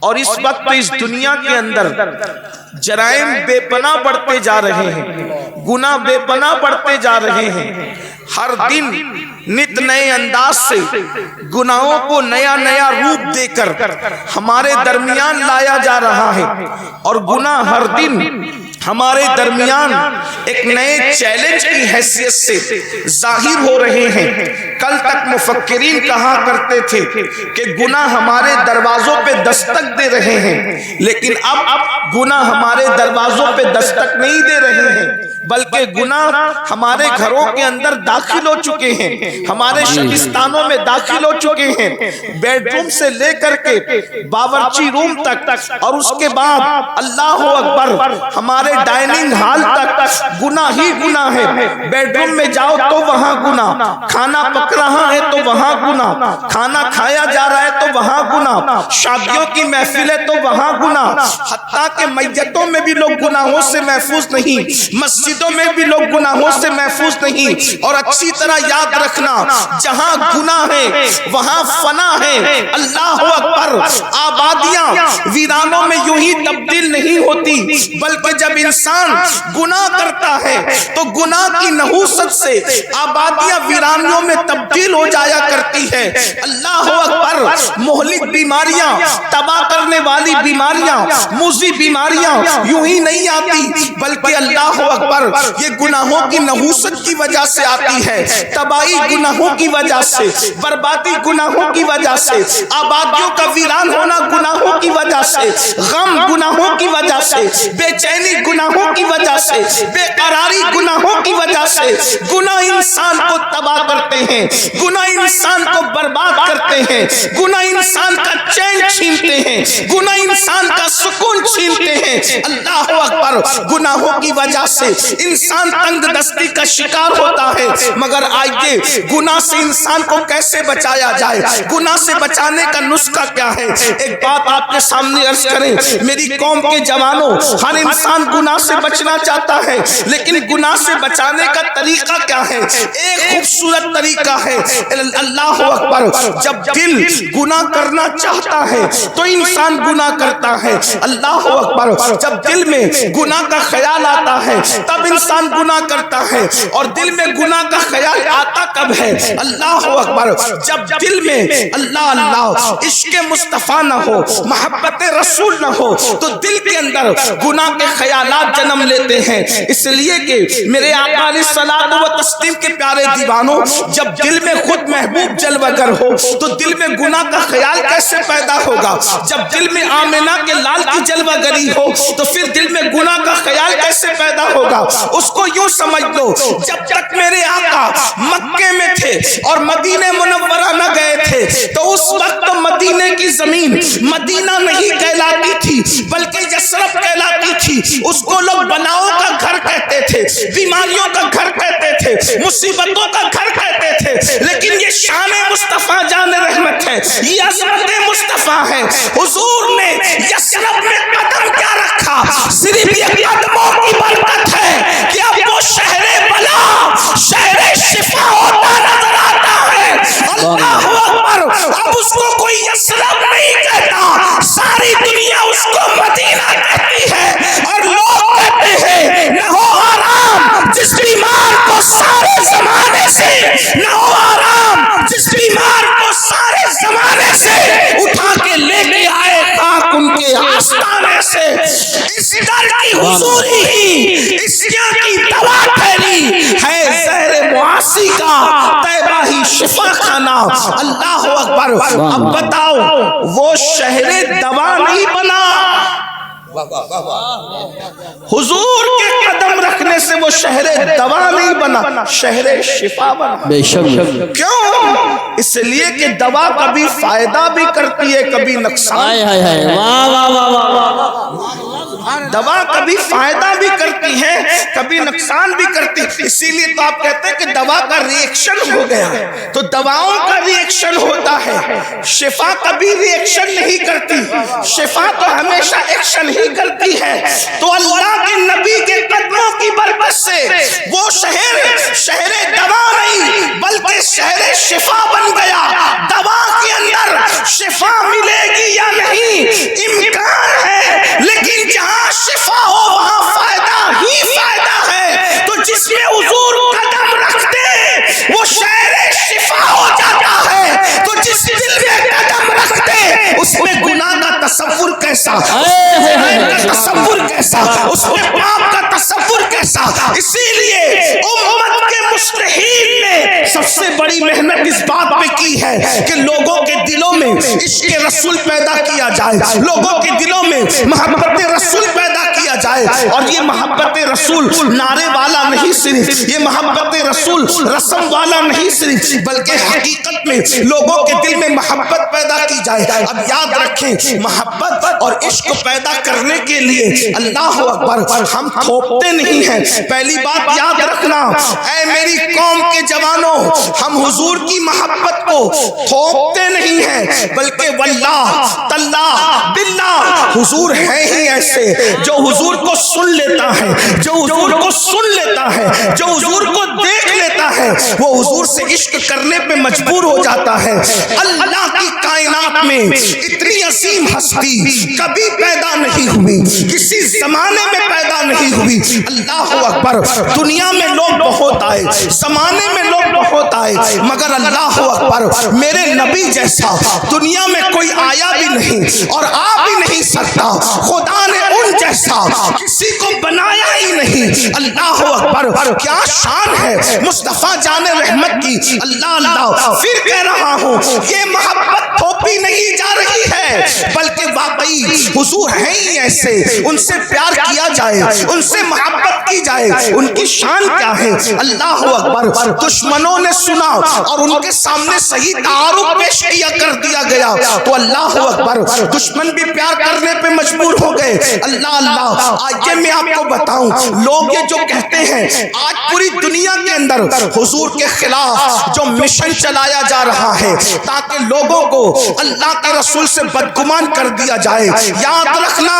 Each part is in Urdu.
اور اس وقت اس دنیا کے اندر جرائم بے پناہ بڑھتے جا رہے ہیں، گناہ بے پناہ بڑھتے جا رہے ہیں۔ ہر دن نت نئے انداز سے گناہوں کو نیا نیا روپ دے کر ہمارے درمیان لایا جا رہا ہے، اور گناہ ہر دن ہمارے درمیان ایک نئے چیلنج کی حیثیت سے ظاہر ہو رہے ہیں۔ کل تک مفکرین کہا کرتے تھے کہ گناہ ہمارے دروازوں پہ دستک دے رہے ہیں، لیکن اب گناہ ہمارے دروازوں پہ دستک نہیں دے رہے ہیں، بلکہ گناہ ہمارے گھروں کے اندر داخل ہو چکے ہیں، ہمارے شبستانوں میں داخل ہو چکے ہیں، بیڈ روم سے لے کر کے باورچی روم تک، اور اس کے بعد اللہ اکبر ہمارے ڈائننگ ہال تک گناہ ہی گناہ ہے۔ بیڈ روم میں جاؤ تو وہاں گناہ، کھانا پک رہا ہے تو وہاں گناہ، کھانا کھایا جا رہا ہے تو وہاں گناہ، شادیوں کی محفلیں تو وہاں گناہ، حتیٰ کہ میتوں میں بھی لوگ گناہوں سے محفوظ نہیں، مسجدوں میں بھی لوگ گناہوں سے محفوظ نہیں۔ اور اچھی طرح یاد رکھنا، جہاں گناہ ہے وہاں فنا ہے۔ اللہ اکبر، آبادیاں ویرانوں میں یوں ہی تبدیل نہیں ہوتی، بلکہ جب انسان گناہ کرتا ہے تو گناہ کی نحوست سے آبادیاں ویرانیوں میں تبدیل ہو جایا کرتی ہے۔ اللہ اکبر، مہلک بیماریاں، تباہ کرنے والی بیماریاں، موذی بیماریاں یوں ہی نہیں آتی، بلکہ اللہ اکبر یہ گناہوں کی نحوست کی وجہ سے آتی ہے، تباہی گناہوں کی وجہ سے، بربادی گناہوں کی وجہ سے، آبادیوں کا ویران ہونا گناہوں کی وجہ سے، غم گناہوں کی وجہ سے، بے چینی گناہوں کی وجہ سے، بے قراری گناہوں کی وجہ سے۔ گناہ انسان کو تباہ کرتے ہیں، گناہ انسان کو برباد کرتے ہیں، گناہ انسان کا چین چھینتے ہیں، گناہ انسان کا سکون چھینتے ہیں۔ اللہ اکبر، گناہوں کی وجہ سے انسان تنگ دستی کا شکار ہوتا ہے، مگر آئیے گناہ سے انسان کو کیسے بچایا جائے، گناہ سے بچانے کا نسخہ کیا ہے؟ ایک بات آپ کے سامنے عرض کریں، میری قوم کے جوانوں، ہر انسان گناہ سے بچنا چاہتا ہے، لیکن گناہ سے بچانے کا طریقہ کیا ہے؟ ایک خوبصورت طریقہ ہے۔ اللہ اکبر، جب دل گناہ کرنا چاہتا ہے تو انسان گناہ کرتا ہے۔ اللہ اکبر، جب دل میں گناہ کا خیال آتا ہے تب انسان گناہ کرتا ہے، اور دل میں گناہ کا خیال آتا کب ہے؟ اللہ اکبر، جب دل میں اللہ عشق مصطفیٰ نہ ہو، محبت رسول نہ ہو، تو دل کے اندر گناہ کے خیالات جنم لیتے ہیں۔ اس لیے کہ میرے آقا علیہ الصلوۃ والتسلیم کے پیارے دیوانوں، جب دل میں خود محبوب جلوہ گر ہو تو دل میں گناہ کا خیال کیسے پیدا ہوگا؟ جب دل میں آمنہ کے لال کی جلوہ گری ہو تو پھر دل میں گناہ کا خیال کیسے پیدا ہوگا؟ اس کو یوں سمجھ لو، جب تک میرے آقا مکے میں تھے اور مدینہ منورہ نہ گئے تھے تو اس وقت مدینے کی زمین مدینہ نہیں کہلاتی تھی بلکہ یثرب کہلاتی تھی۔ اس کو لوگ بناؤں کا گھر کہتے تھے، بیماریوں کا گھر کہتے تھے، مصیبتوں کا گھر کہتے تھے، لیکن یہ شان مصطفیٰ جان رحمت ہے، یہ عظمت مصطفیٰ ہے۔ حضور نے یثرب میں قدم کیا رکھا؟ صرف یہ قدموں کی برکت ہے کہ اب وہ شہر بلا، شہر شفا ہوتا نظر آتا ہے۔ اللہ اکبر، اب اس کو کوئی یثرب نہیں کہتا، ساری دنیا اس کو مدینہ کہتی ہے، اور لوگ کہتے ہیں نہ ہو آرام جس بیمار کو سارے زمانے سے، نہ ہو آرام جس بیمار کو سارے زمانے سے اٹھا کے لے کے آئے خاک ان کے آستانے سے۔ اس در کی حضوری ہی اس جان کی دوا پھیلی ہے، زہر معاصی کا طیبہ ہی شفا خانہ۔ اللہ اکبر، اب بتاؤ وہ شہر دوا نہیں بنا، حضور کے قدم رکھنے سے وہ شہر دوا نہیں بنا، شہر شفا بنا۔ بے شک۔ کیوں؟ اس لیے کہ دوا کبھی فائدہ بھی کرتی ہے، کبھی نقصان۔ واہ واہ واہ واہ، دوا کبھی فائدہ بھی کرتی ہے، کبھی نقصان بھی کرتی ہے۔ اسی لیے تو آپ کہتے ہیں کہ دوا کا ری ایکشن ہو گیا، تو دواؤں کا ری ایکشن ہوتا ہے، شفا کبھی ری ایکشن نہیں کرتی، شفا تو ہمیشہ ایکشن ہی کرتی ہے۔ تو اللہ کے نبی کے قدموں کی برکت سے وہ شہر دوا نہیں بلکہ شہر شفا بن گیا۔ دوا کے اندر شفا ملے گی یا نہیں، اس کے باپ کا تصور کیسا. اسی لیے امت کے مصلحین نے سب سے بڑی محنت اس بات پہ کی ہے کہ لوگوں کے دلوں میں عشق رسول پیدا کیا جائے, لوگوں کے دلوں میں محبت رسول پیدا کیا جائے. اور یہ محبت رسول نعرے والا نہیں صرف, یہ محبت رسول رسم والا نہیں صرف, بلکہ حقیقت میں لوگوں کے دل میں محبت پیدا کی جائے. اب یاد رکھیں, محبت اور عشق پیدا کرنے کے لیے اللہ اکبر ہم تھوپتے نہیں ہیں. پہلی بات یاد رکھنا, اے میری قوم کے جوانوں, ہم حضور کی محبت کو تھوپتے نہیں ہیں, بلکہ واللہ تاللہ باللہ حضور ہے ہی ایسے جو حضور کو سن لیتا ہے, جو حضور کو سن لیتا ہے, جو حضور کو دیکھ لیتا ہے, وہ حضور سے عشق کرنے پہ مجبور ہو جاتا ہے. اللہ کی کائنات میں اتنی عظیم ہستی کبھی پیدا نہیں ہوئی, کسی زمانے میں پیدا نہیں ہوئی. اللہ اکبر, دنیا میں لوگ بہت آئے, زمانے میں لوگ بہت آئے, مگر اللہ اکبر میرے نبی جیسا دنیا میں کوئی آیا بھی نہیں اور آ بھی نہیں سکتا. خدا نے ان جیسا کسی کو بنایا ہی نہیں. اللہ اکبر, کیا شان ہے مصطفیٰ جان رحمت کی. اللہ اللہ, پھر کہہ رہا ہوں, یہ محبت تھوپی نہیں جا رہی ہے, بلکہ واقعی حضور ہیں ہی ایسے, ان سے پیار کیا جائے, ان سے محبت کی جائے. ان کی شان کیا ہے. اللہ اکبر, دشمنوں نے سنا اور ان کے سامنے صحیح تعارف پیش کیا کر دیا گیا تو اللہ اکبر دشمن بھی پیار کرنے پہ مجبور ہو گئے. اللہ اللہ, آئیے میں آپ کو بتاؤں, لوگ یہ جو کہتے ہیں آج پوری دنیا کے اندر حضور کے خلاف جو مشن چلایا جا رہا ہے تاکہ لوگوں کو اللہ کے رسول سے بدگمان کر دیا جائے, یاد رکھنا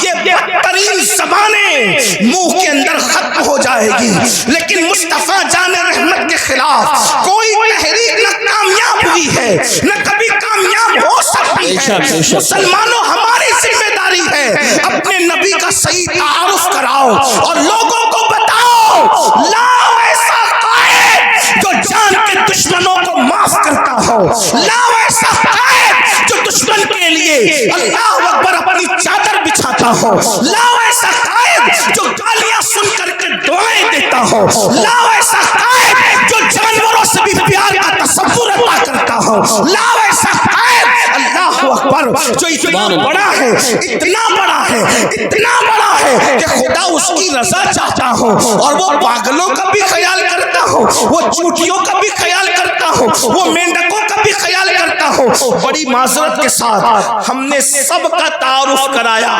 یہ بدترین زبانیں منہ کے اندر ختم ہو جائے گی, لیکن مصطفیٰ جان رحمت کے خلاف کوئی تحریک نہ کامیاب ہوئی ہے نہ کبھی کامیاب ہو سکتی ہے. مسلمانوں, ہماری ذمہ داری ہے اپنے نبی کا صحیح تعارف کراؤ اور لوگوں کو بتاؤ, لاؤ ایسا قائد جو جان کے دشمنوں کو معاف کرتا ہو, لاؤ ایسا قائد جو دشمن کے لیے اللہ اکبر اپنی چادر بچھاتا ہو, لاؤ ایسا قائد جو گالیاں سن کر کے دعائیں دیتا ہو, لاؤ ایسا قائد جو جانوروں سے بھی پیار کا تصور عطا کرتا ہو, لاؤ ایسا قائد اللہ اکبر جو اتنا بڑا ہے, اتنا بڑا ہے, اتنا بڑا ہے کہ خدا اس کی رضا چاہتا ہو اور وہ پاگلوں کا بھی خیال کرتا ہو, وہ چوٹیوں کا بھی خیال کرتا ہو, وہ مینڈکوں کا بھی خیال کرتا ہو. بڑی معذرت کے ساتھ ہم نے سب کا تعارف کرایا,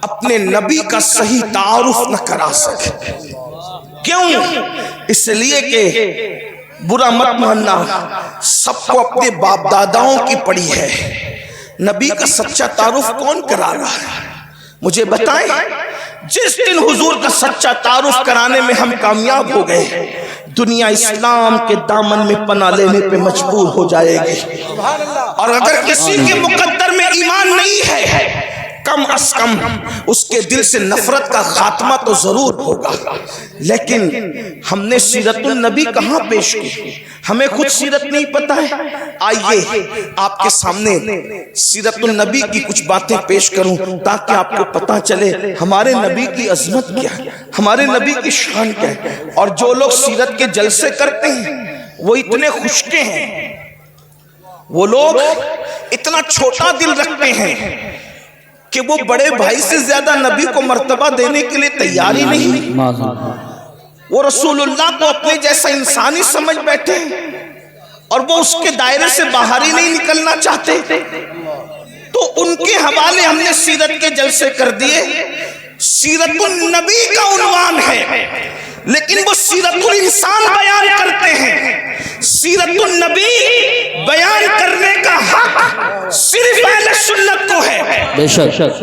اپنے نبی کا صحیح تعارف نہ کرا سکے. کیوں؟ اس لیے کہ برا مت ماننا, سب کو اپنے باپ داداؤں کی پڑی ہے. نبی کا سچا تعارف کون کرا رہا ہے مجھے بتائیں. جس دن حضور کا سچا تعارف کرانے میں ہم کامیاب ہو گئے, دنیا اسلام کے دامن میں پناہ لینے پہ مجبور ہو جائے گی. اور اگر کسی کے مقدر میں ایمان نہیں ہے, کم از کم اس کے دل سے نفرت کا خاتمہ تو ضرور ہوگا. لیکن ہم نے سیرت النبی کہاں پیش کی, ہمیں خود سیرت نہیں پتا ہے. آئیے آپ کے سامنے سیرت النبی کی کچھ باتیں پیش کروں تاکہ آپ کو پتا چلے ہمارے نبی کی عظمت کیا ہے, ہمارے نبی کی شان کیا ہے. اور جو لوگ سیرت کے جلسے کرتے ہیں وہ اتنے خشکے ہیں, وہ لوگ اتنا چھوٹا دل رکھتے ہیں کہ وہ بڑے بھائی سے زیادہ نبی کو مرتبہ دینے کے لیے تیار ہی نہیں. وہ رسول اللہ کو اپنے جیسا انسانی سمجھ بیٹھے اور وہ اس کے دائرے سے باہر ہی نہیں نکلنا چاہتے. تو ان کے حوالے ہم نے سیرت کے جلسے کر دیے. سیرت النبی کا عنوان ہے لیکن وہ سیرت الانسان بیان کرتے ہیں. سیرت النبی بیان کرنے کا حق صرف اہل سنت کو ہے.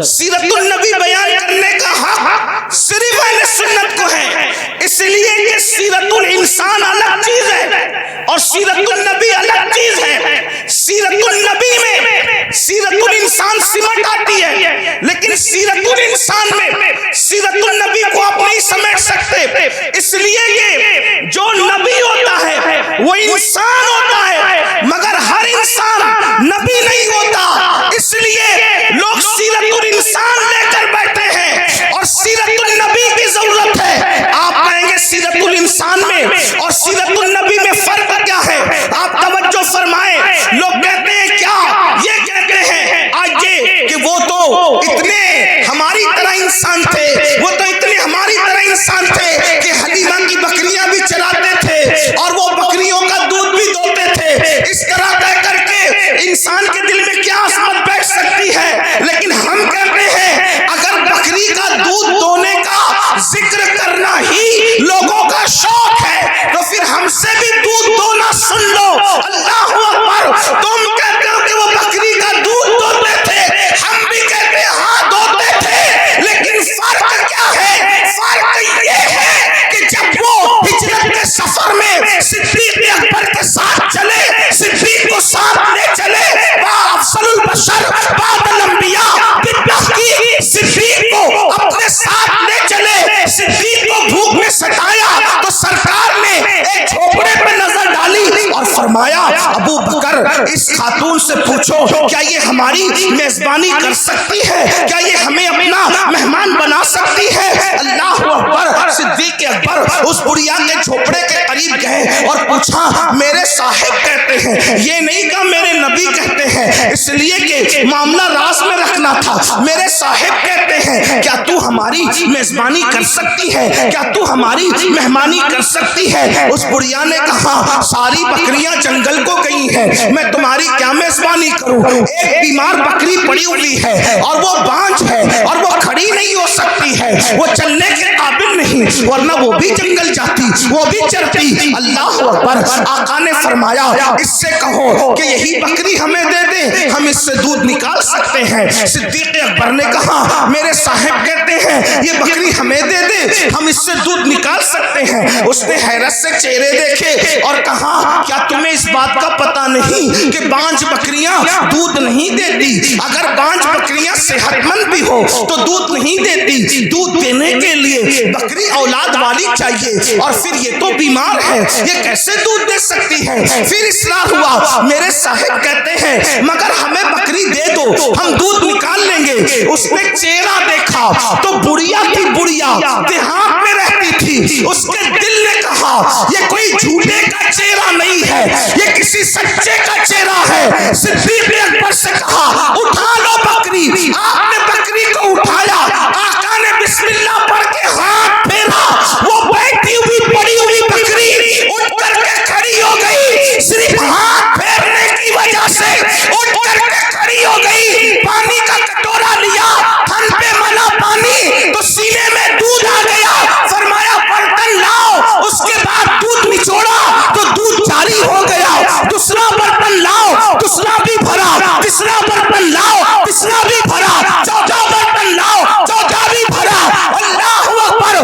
سیرت النبی بیان کرنے کا حق صرف اہل سنت کو ہے, اس لیے کہ سیرت الانسان الگ چیز ہے اور سیرت النبی الگ چیز ہے. سیرت النبی میں سیرت الانسان سمٹ آتی ہے, لیکن سیرت الانسان میں سیرت النبی کو آپ نہیں سمجھ سکتے, اس لیے کہ جو نبی ہوتا ہے وہ انسان ہوتا ہے مگر ہر انسان نبی نہیں ہوتا. اس لیے لوگ سیرت الانسان لے کر بیٹھے ہیں اور سیرت النبی کی ضرورت ہے. آپ کہیں گے سیرت الانسان میں اور سیرت النبی میں فرق کیا ہے؟ آپ توجہ فرمائیں. لوگ کہتے ہیں کیا؟ یہ کہتے ہیں آج یہ کہ وہ تو اتنے ہماری طرح انسان تھے، وہ تو اتنے ہماری طرح انسان تھے کہ حلیمہ کی بکریاں بھی چلاتے تھے اور وہ بکریوں کا دودھ بھی دوتے تھے. اس طرح کہہ کر کے انسان کے دل میں کیا عظمت بیٹھ سکتی ہے؟ لیکن ہم کہتے ہیں اگر بکری کا دودھ دونے کا ذکر کرنا ہی لوگوں کا شوق ہے تو پھر ہم سے بھی دودھ دونا سن لو. اللہ اکبر. تم کہتے ہو کہ وہ بکری کا دودھ دوتے تھے، ہم بھی کہتے ہیں ہاں دوتے تھے، لیکن فرق کیا ہے؟ فرق یہ ہے کہ جب وہ ہجرت کے سفر میں صدیق اکبر کے ساتھ چلے، صدیق کو ساتھ لے چلے، افضل البشر بعد الانبیاء بالتحقیق صدیق کو اپنے ساتھ لے چلے، صدیق کو بھوک میں ستایا تو سرکار نے ایک جھوپڑے پہ نظر ڈالی اور فرمایا ابو بکر اس خاتون سے پوچھو کیا یہ ہماری میزبانی کر سکتی ہے؟ کیا یہ ہمیں اپنا مہمان بنا سکتی ہے؟ اللہ اکبر. صدیق اکبر اس بڑھیا کے جھوپڑے کے قریب گئے اور پوچھا میرے صاحب کہتے ہیں، یہ نہیں کہا میرے نبی کہتے ہیں، اس لیے کہ معاملہ راز میں رکھنا تھا. میرے صاحب کہتے ہیں کیا تو ہماری میزبانی کر سکتی ہے؟ کیا تو ہماری مہمانی کر سکتی ہے؟ اس بڑھیا نے کہا ساری بکریاں جنگل کو گئی ہیں، میں تمہاری کیا میزبانی کروں؟ ایک بیمار بکری پڑی ہوئی ہے اور وہ بانجھ ہے اور وہ کھڑی نہیں ہو سکتی ہے، وہ چلنے کے قابل نہیں، ورنہ وہ بھی جنگل جاتی، وہ بھی چرتی. اللہ اکبر. آقا نے فرمایا اس سے کہو کہ یہی بکری ہمیں دے دے، ہم اس سے دودھ نکال سکتے ہیں. صدیق اکبر نے کہا میرے صاحب کہتے ہیں یہ بکری ہمیں دے دے، ہم اس سے دودھ نکال سکتے ہیں. اس نے حیرت سے چہرے دیکھے اور کہا کیا تمہیں اس بات کا پتہ نہیں کہ بانجھ بکریاں دودھ نہیں دیتی؟ اگر بانجھ بکریاں صحت مند بھی ہو تو دودھ نہیں دیتی. دودھ دینے کے لیے بکری اولاد والی چاہیے اور پھر یہ تو بیمار ہے، یہ کیسے دودھ دے سکتی ہے؟ پھر اصرار ہوا. میرے صاحب کہتے ہیں مگر ہمیں بکری دے دو، ہم دودھ نکال لیں گے. اس نے چہرہ دیکھا تو بڑھیا کی بڑھیا دیہات میں رہتی تھی. اس کے دل نے کہا یہ کوئی جھوٹے کا چہرہ نہیں ہے، یہ کسی سچے کا چہرہ ہے. صدیق اکبر سے کہا اٹھا لو بکری. آپ نے بکری کو اٹھایا، آقا نے بسم اللہ پڑھ کے ہاتھ پھیرا، وہ بیٹھی ہوئی پڑی ہوئی بکری اٹھ کر کے کھڑی ہو گئی. صرف ہاتھ پھیرنے کی وجہ سے اٹھ کر کے کھڑی ہو گئی. پانی کا کٹورا لیا، تھن پہ ملا پانی تو سینے میں دودھ آ گیا. فرمایا برتن لاؤ. اس کے بعد دودھ نچوڑا تو دودھ جاری ہو گیا. دوسرا برتن لاؤ، دوسرا بھی بھرا. تیسرا برتن لاؤ، تیسرا بھی بھرا. چوتھا برتن لاؤ، چوتھا بھی بھرا. اللہ اکبر.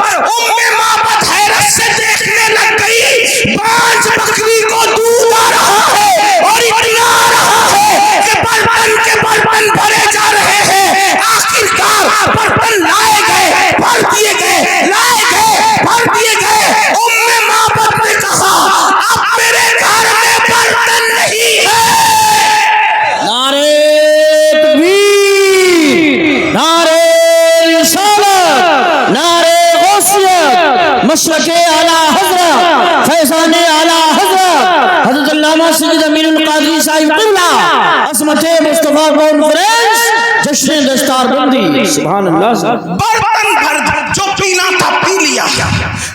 معبد حیرت سے دیکھنے لگ گئی. بانجھ بکری کو دودھ آ رہا ہے اور اتنا آ رہا ہے کہ برتن کے برتن بھرے جا رہے ہیں. آخرکار برتن لائے گئے، بھر دیے گئے، لائے گئے، بھر دیے گئے. معبد نے کہا اب میرے گھر میں برتن نہیں ہے. نعرے تکبیر، نعرے رسالت، نعرے غوثیت، مشرق اعلیٰ حضرت، فیضان اعلیٰ حضرت حضرت علامہ سید امین القادری صاحب قبلہ، عظمت مصطفیٰ کانفرنس، جشن دستار بندی. سبحان اللہ. برتن بھر جو پینا تھا پی لیا،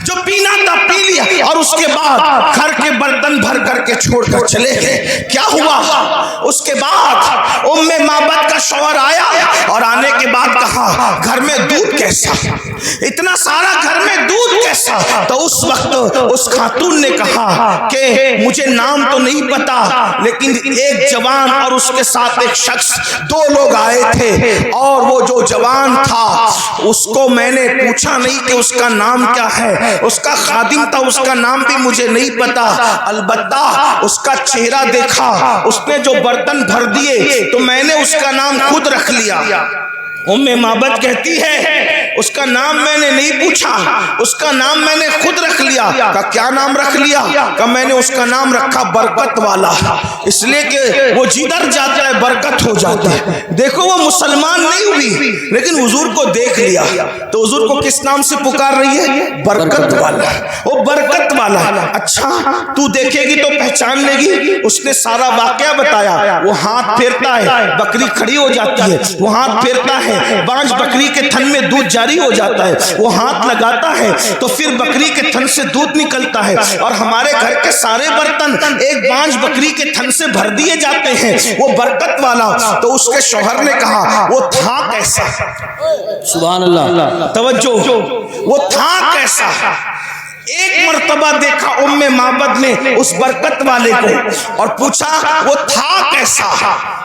جو پینا تھا پی لیا اور اس کے بعد گھر کے برتن بھر کر کے چھوڑ کر چلے گئے. کیا ہوا؟ اس کے بعد معبد کا شوہر آیا اور آنے کے بعد کہا گھر میں دودھ کیسا، اتنا سارا گھر میں دودھ کیسا؟ تو اس وقت اس خاتون نے کہا کہ مجھے نام تو نہیں پتا، لیکن ایک جوان اور اس کے ساتھ ایک شخص، دو لوگ آئے تھے اور وہ جو جوان تھا اس کو میں نے پوچھا نہیں کہ اس کا نام کیا ہے. اس کا خادم تھا، اس کا نام بھی مجھے نہیں پتا، البتہ اس کا چہرہ دیکھا. اس نے جو برتن بھر دیے تو میں نے اس کا نام خود رکھ لیا. معبد کہتی ہے اس کا نام میں نے نہیں پوچھا، اس کا نام میں نے خود رکھ لیا۔ کہا کیا نام رکھ لیا؟ کہا میں نے اس کا نام رکھا برکت والا، اس لیے کہ وہ جدھر جاتا ہے برکت ہو جاتا ہے۔ دیکھو وہ مسلمان نہیں ہوئی لیکن حضور کو دیکھ لیا تو حضور کو کس نام سے پکار رہی ہے؟ برکت والا، وہ برکت والا۔ اچھا تو دیکھے گی تو پہچان لے گی۔ اس نے سارا واقعہ بتایا۔ وہ ہاتھ پھیرتا ہے بکری کھڑی ہو جاتی ہے، وہ ہاتھ پھیرتا ہے بانجھ بکری کے تھن میں دودھ جاری ہو جاتا ہے، وہ ہاتھ لگاتا ہے تو پھر بکری کے تھن سے دودھ نکلتا ہے، اور ہمارے گھر کے سارے برتن ایک بانجھ بکری کے تھن سے بھر دیے جاتے ہیں۔ وہ برکت والا۔ تو اس کے شوہر نے کہا وہ تھا کیسا؟ سبحان اللہ، توجہ، وہ تھا کیسا؟ ایک مرتبہ دیکھا ام معبد نے اس برکت والے کو اور پوچھا وہ تھا کیسا؟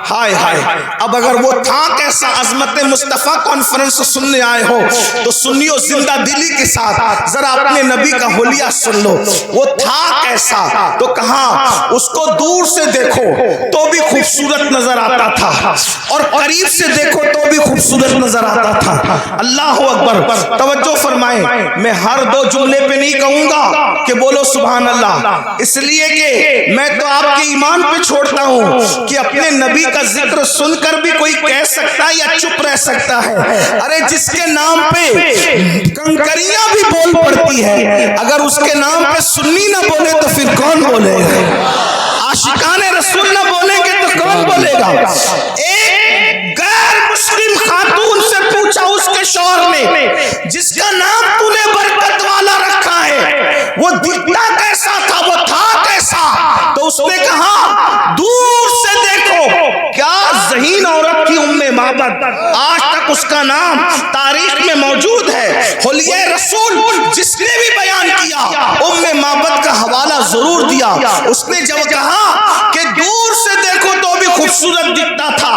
ہائے ہائے، اب اگر وہ تھا کیسا عظمت مصطفیٰ کانفرنس سننے آئے ہو تو سنیو زندہ دلی کے ساتھ، ذرا اپنے نبی کا حلیہ سن لو۔ وہ تھا کیسا؟ تو کہا اس کو دور سے دیکھو تو بھی خوبصورت نظر آتا تھا اور قریب سے دیکھو تو بھی خوبصورت نظر آتا تھا۔ اللہ اکبر، توجہ فرمائیں، میں ہر دو جملے پہ نہیں کہوں گا کہ بولو سبحان اللہ، اس لیے کہ میں تو آپ کے ایمان پہ چھوڑتا ہوں کہ اپنے نبی کا ذکر سن کر بھی کوئی کہہ سکتا ہے یا چپ رہ سکتا ہے؟ ارے جس کے نام پہ کنکریاں بھی بول پڑتی ہے، اگر اس کے نام پہ سنی نہ بولے تو پھر کون بولے گا؟ عاشقان رسول نہ بولیں گے تو کون بولے گا؟ ایک غیر مسلم خاتون سے پوچھا اس کے شوہر نے، جس کا نام تو نے برکت والا رکھا ہے وہ دکھتا کیسا تھا، وہ تھا کیسا؟ تو اس نے کہا دور سے دیکھو۔ کیا ذہین عورت تھی ام معبد، آج تک اس کا نام تاریخ میں موجود ہے۔ حلیہ رسول جس نے بھی بیان کیا ام معبد کا حوالہ ضرور دیا۔ اس نے جب کہا کہ دور سے دیکھو تو بھی خوبصورت دکھتا تھا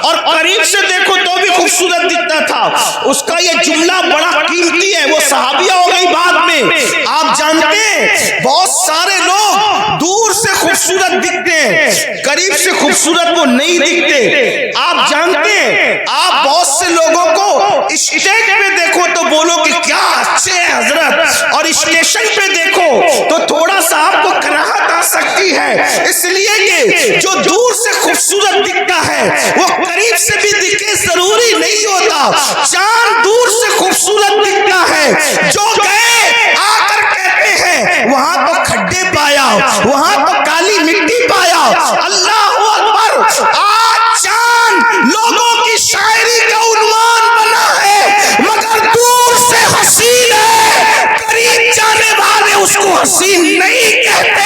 اور قریب سے دیکھو تو بھی خوبصورت دکھتا تھا، اس کا یہ جملہ بڑا قیمتی ہے۔ وہ صحابیہ ہو گئی بعد میں، آپ جانتے ہیں بہت سارے لوگ دور سے خوبصورت دکھتے ہیں، قریب سے خوبصورت وہ نہیں دکھتے۔ آپ جانتے ہیں آپ بہت سے لوگوں کو اسٹیج پہ دیکھو تو بولو کہ کیا اچھے ہیں حضرت، اور اسٹیشن پہ دیکھو تو تھوڑا سا آپ کو کراہت آ سکتی ہے، اس لیے کہ جو دور سے خوبصورت دکھتا ہے وہ قریب سے بھی دکھے ضروری نہیں ہوتا۔ چاند دور سے خوبصورت دکھتا ہے، جو گئے آ کر کہتے ہیں وہاں تو کھڈے پایا، وہاں تو کالی مٹی پایا۔ اللہ اکبر، آج چاند لوگوں کی شاعری کا عنوان بنا ہے، مگر دور سے حسین ہے، قریب جانے والے اس کو حسین نہیں کہتے۔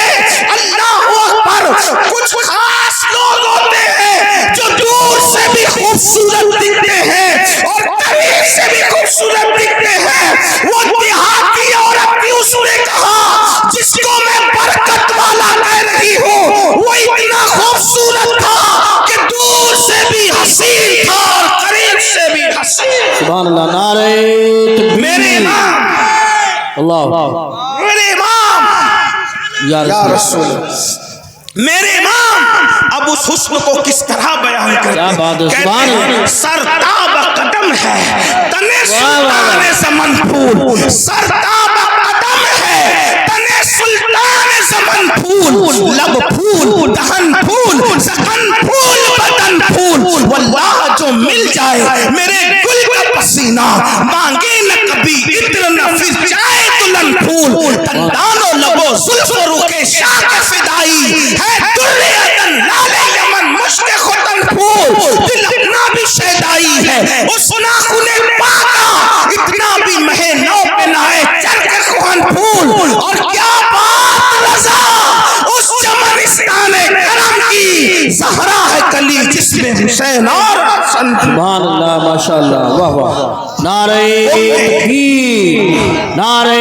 اللہ اکبر، کچھ خاص لوگ ہوتے ہیں جو دور سے بھی خوبصورت دکھتے ہیں اور قریب سے بھی خوبصورت دکھتے ہیں۔ وہ دیہاتی عورت تھی، اس نے کہا جس کو میں برکت والا کہہ رہی ہوں وہ اتنا خوبصورت تھا کہ دور سے بھی حسین تھا اور قریب سے بھی حسین۔ سبحان اللہ، نعرہ تکبیر، میرے امام، اللہ، میرے امام یا رسول، میرے امام اب اس حسن کو کس طرح بیان کرتے ہیں؟ کہتے ہیں سرتاب قدم ہے تنے سلطان زمن پھول، سرتاب قدم ہے تنے سلطان زمن پھول، لب پھول، دہن پھول، زخن پھول، بدن پھول، واللہ جو مل جائے میرے گل کا پسینہ مانگے نہ کبھی عطر نہ پھر جائے دلہن پھول، دندان و لبو زلف و رخ شاہ کے فدائی ہے دریاتن لال یمن مشک ختن پھول، دل اپنا بھی شیدائی ہے اس ناخن پاکا اتنا بھی مہ نو پہ نائے چرک خوہن پھول، اور کیا بات رضا اس چمنستان کرم کی، زہرا ہے کلی جس میں حسین اور حسن۔ سبحان اللہ، ماشاءاللہ، واہ واہ، نعرہ تکبیر، نعرہ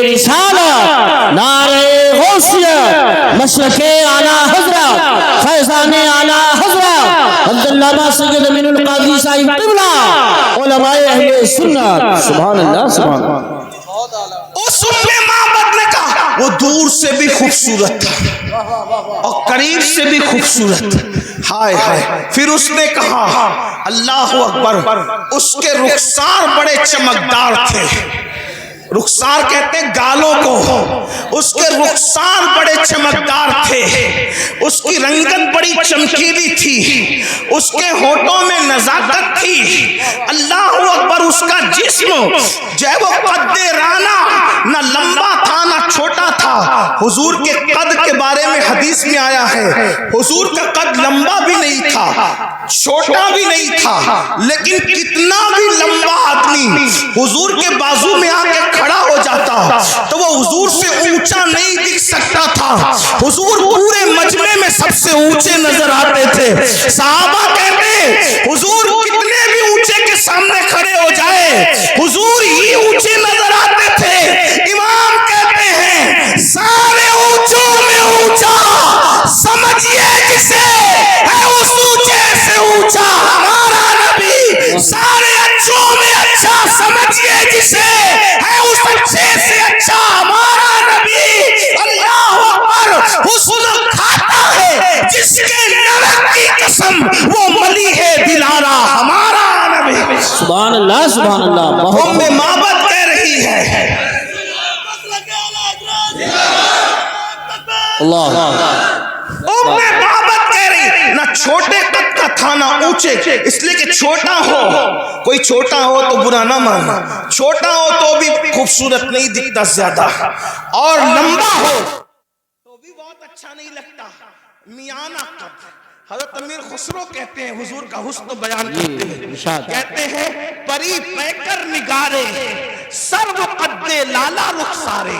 رسالت، نعرہ غوثیت، مشرق اعلی حضرت، فیضان اعلی حضرت عبداللہ سید امین القادری صاحب قبلہ، علماء اہل سنت۔ سبحان اللہ، سبحان اللہ۔ اس ام معبد نے کہا وہ دور سے بھی خوبصورت تھا اور قریب سے بھی خوبصورت، ہائے ہائے. پھر اس نے کہا اللہ اکبر. اس کے رخسار بڑے چمکدار تھے. رخسار کہتے ہیں گالوں کو. اس کے رخسار بڑے چمکدار تھے. اس کی رنگت بڑی چمکیلی تھی. اس کے ہونٹوں میں نزاکت تھی. اللہ اکبر. اس کا جسم جو ہے وہ قد رانا، نہ لمبا تھا نہ چھوٹا تھا. حضور کے قد کے بارے میں حدیث میں آیا ہے حضور کا قد لمبا بھی نہیں تھا چھوٹا بھی نہیں تھا، لیکن کتنا بھی لمبا آدمی حضور کے بازو میں آ کے کھڑا ہو جاتا تو وہ حضور سے اونچا نہیں دکھ سکتا تھا. حضور پورے مجمع میں سب سے اونچے نظر آتے تھے. صحابہ کہتے حضور کتنے بھی اونچے کے سامنے کھڑے ہو جائے حضور ہی اونچے نظر آتے تھے. امام کہتے ہیں سارے اونچوں میں اونچا سمجھیے جسے ہے اس اونچے سے اونچا ہمارا نبی. سارے اچھوں میں اچھا سمجھیے جسے ہے اس اچھے سے اچھا ہمارا نبی. اللہ اکبر. حسن کھاتا ہے جس کے نرک کی قسم وہ ملی ہے دلارا ہمارا نبی. سبحان اللہ سبحان اللہ. ام معبد کہہ رہی ہے اللہ. ام معبد کہہ رہی نہ چھوٹے قد کا تھا نہ اونچے، اس لیے کہ چھوٹا ہو، کوئی چھوٹا ہو تو برا نہ ماننا، چھوٹا ہو تو بھی خوبصورت نہیں دکھتا زیادہ، اور لمبا ہو تو بھی بہت اچھا نہیں لگتا. میانہ قد. حضرت امیر خسرو کہتے ہیں حضور کا حسن بیان کرتے ہیں، کہتے ہیں پری پیکر نگارے سرو قد لالا رخسارے.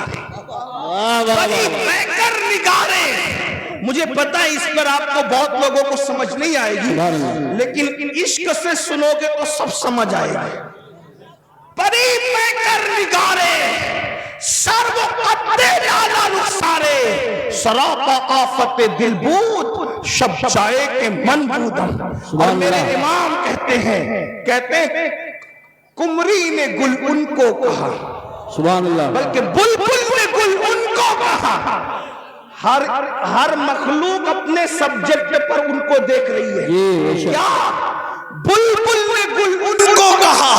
پری پیکر نگارے. مجھے پتا ہے اس پر آپ کو بہت لوگوں کو سمجھ نہیں آئے گی، لیکن عشق سے سنو گے تو سب سمجھ آئے گا. پری پیکر نگارے سرو قد لالا رخسارے سراپا آفت دل بود شب چائے کے من بودم. اور میرے امام کہتے ہیں کمری نے گل ان کو کہا، سبحان اللہ، بلکہ بلبل نے گل ان کو کہا. ہر مخلوق اپنے سبجیکٹ پر ان کو دیکھ رہی ہے. کیا بلبل نے گل ان کو کہا،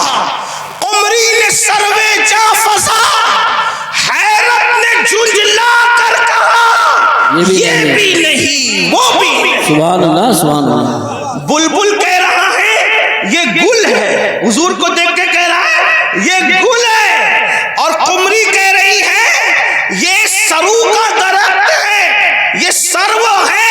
عمری نے سروے جا فضا، حیرت نے جھنجلا کر کہا یہ بھی نہیں وہ بھی نہیں. سبحان اللہ سبحان اللہ. بلبل کہہ رہا ہے یہ گل ہے، حضور کو دیکھ کے کہہ رہا ہے یہ گل ہے، اور قمری کہہ رہی ہے یہ سرو کا درخت ہے، یہ سرو ہے.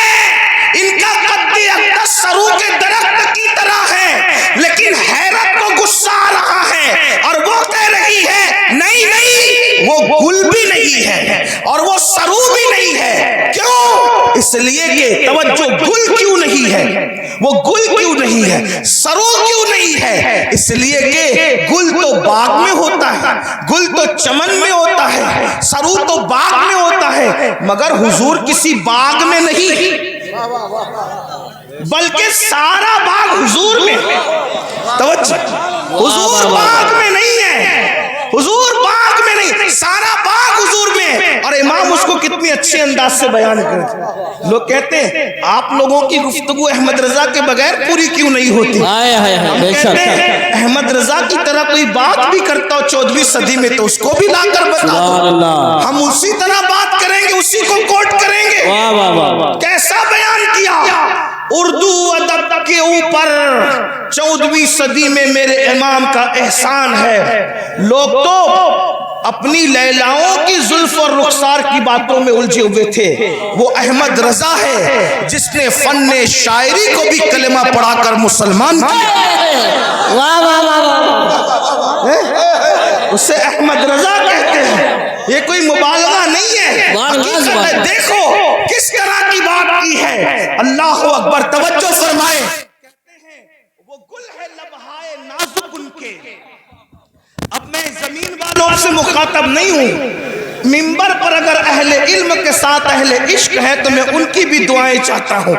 ان کا قد اقدس سرو کے درخت کی طرح ہے، لیکن حیرت کو غصہ آ رہا ہے اور وہ کہہ رہی ہے نہیں نہیں وہ گل بھی نہیں ہے اور وہ سرو بھی نہیں ہے. کیوں؟ اس لیے کہ توجہ گل کیوں نہیں ہے، وہ گل کیوں نہیں ہے، سرو کیوں نہیں ہے؟ اس لیے کہ گل تو باغ میں ہوتا ہے، گل تو چمن میں ہوتا ہے، سرو تو باغ میں ہوتا ہے، مگر حضور کسی باغ میں نہیں بلکہ سارا باغ حضور میں. توجہ، حضور باغ میں نہیں ہے، حضور باغ میں نہیں، سارا باغ حضور میں. اور امام اس کو کتنی اچھے انداز سے بیان کرتے. لوگ کہتے ہیں آپ لوگوں کی گفتگو احمد رضا کے بغیر پوری کیوں نہیں ہوتی. ہم کہتے ہیں احمد رضا کی طرح کوئی بات بھی کرتا ہو 14ویں صدی میں تو اس کو بھی لا کر بتا دو، ہم اسی طرح بات کریں گے، اسی کو کوٹ کریں گے. کیسا بیان کیا اردو ادب کے اوپر 14ویں صدی میں میرے امام کا احسان ہے. لوگ تو اپنی لیلاؤں کی زلف اور رخسار کی باتوں میں الجھے ہوئے تھے. وہ احمد رضا ہے جس نے فن شاعری کو بھی کلمہ پڑھا کر مسلمان کیا. اسے احمد رضا کہتے ہیں، یہ کوئی مبالغہ نہیں ہے، حقیقت ہے. دیکھو کس طرح کی بات کی ہے. اللہ اکبر. توجہ فرمائے. کہتے ہیں وہ گل ہے لبہائے نازک ان کے. اب میں زمین والوں سے مخاطب نہیں ہوں، منبر پر اگر اہل علم کے ساتھ اہل عشق ہے تو میں ان کی بھی دعائیں چاہتا ہوں.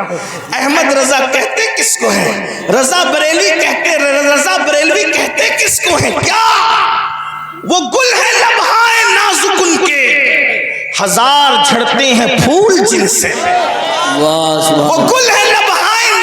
احمد رضا کہتے کس کو ہیں؟ رضا بریلوی کہتے کس کو ہیں؟ کیا وہ گل ہے لبہائے نازک ان کے، ہزار جھڑتے ہیں پھول جن سے. وہ گل ہے لبہائے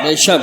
بے شک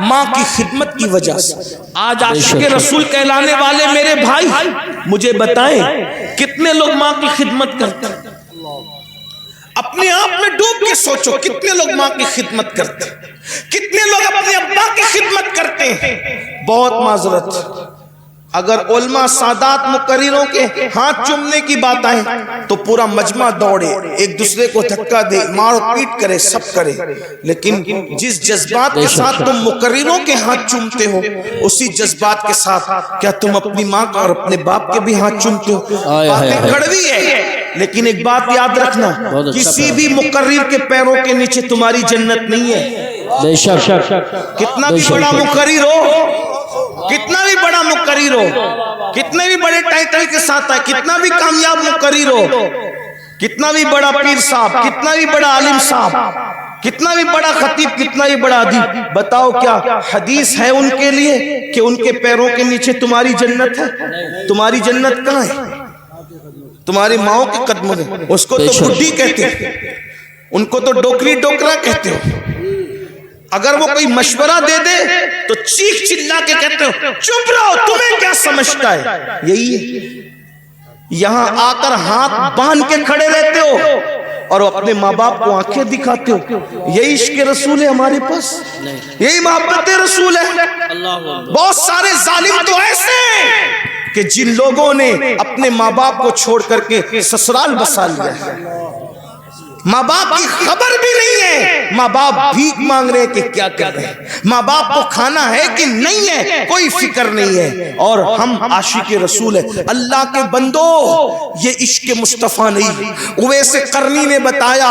ماں کی خدمت کی وجہ سے۔ آج عاشق رسول کہلانے والے میرے بھائی مجھے بتائیں کتنے لوگ ماں کی خدمت کرتے ہیں؟ اپنے آپ میں ڈوب کے سوچو کتنے لوگ ماں کی خدمت کرتے ہیں، کتنے لوگ اپنے ابا کی خدمت کرتے ہیں؟ بہت معذرت، اگر علماء سادات مقرروں کے ہاتھ چومنے کی بات آئے تو پورا مجمع دوڑے، ایک دوسرے کو دھکا دے، مار پیٹ کرے، سب کرے، لیکن جس جذبات کے ساتھ تم مقرروں کے ہاتھ چومتے ہو اسی جذبات کے ساتھ کیا تم اپنی ماں کا اور اپنے باپ کے بھی ہاتھ چومتے ہو؟ باتیں کڑوی ہے، لیکن ایک بات یاد رکھنا، کسی بھی مقرر کے پیروں کے نیچے تمہاری جنت نہیں ہے۔ بے شک، کتنا بھی بڑا مقرر ہو، کتنا بھی بڑا مقرر ہو، کتنے بھی بڑے ٹائٹل کے ساتھ ہے، کتنا بھی کامیاب مقرر ہو، کتنا بھی بڑا پیر صاحب، کتنا بھی بڑا عالم صاحب، کتنا بھی بڑا خطیب، کتنا بھی بڑا ادیب، بتاؤ کیا حدیث ہے ان کے لیے کہ ان کے پیروں کے نیچے تمہاری جنت ہے؟ تمہاری جنت کہاں ہے؟ تمہاری ماؤں کے قدموں میں۔ اس کو تو بڈھی کہتے ہیں، ان کو تو ڈوکری ڈوکرا کہتے ہو، اگر وہ کوئی مشورہ دے دے تو چیخ چلا کے کہتے ہو چپ رہو، تمہیں کیا سمجھتا ہے؟ یہی ہے، یہاں آ کر ہاتھ باندھ کے کھڑے رہتے ہو اور اپنے ماں باپ کو آنکھیں دکھاتے ہو۔ یہی عشق رسول ہے ہمارے پاس، یہی محبت رسول ہے۔ بہت سارے ظالم تو ایسے ہیں کہ جن لوگوں نے اپنے ماں باپ کو چھوڑ کر کے سسرال بسا لیا ہے، ماں باپ کی خبر بھی نہیں ہے، ماں باپ بھیک مانگ رہے ہیں کہ کیا کر رہے ہیں، ماں باپ کو کھانا ہے کہ نہیں ہے کوئی فکر نہیں ہے، اور ہم عاشق رسول ہیں۔ اللہ کے بندو یہ عشق مصطفیٰ نہیں۔ اویس قرنی نے بتایا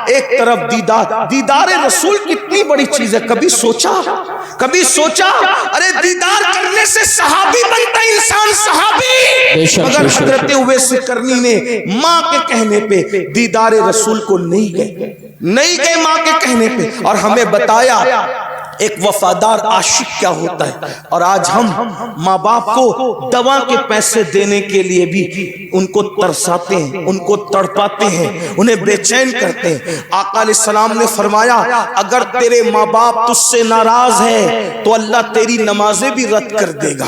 ایک طرف دیدار رسول کتنی بڑی چیز ہے، کبھی سوچا ارے دیدار کرنے سے صحابی بنتا انسان، صحابی، مگر حضرت اویس قرنی نے ماں کے کہنے پہ دیدار رسول کو نہیں گئے ماں کے کہنے پہ، اور ہمیں بتایا ایک وفادار عاشق کیا ہوتا ہے۔ اور آج ہم ماں باپ کو دوا کے پیسے دینے کے لیے بھی ان کو ترساتے ہیں، ان کو تڑپاتے ہیں، انہیں بے چین کرتے ہیں۔ آقا علیہ السلام نے فرمایا اگر تیرے ماں باپ تجھ سے ناراض ہیں تو اللہ تیری نمازیں بھی رد کر دے گا،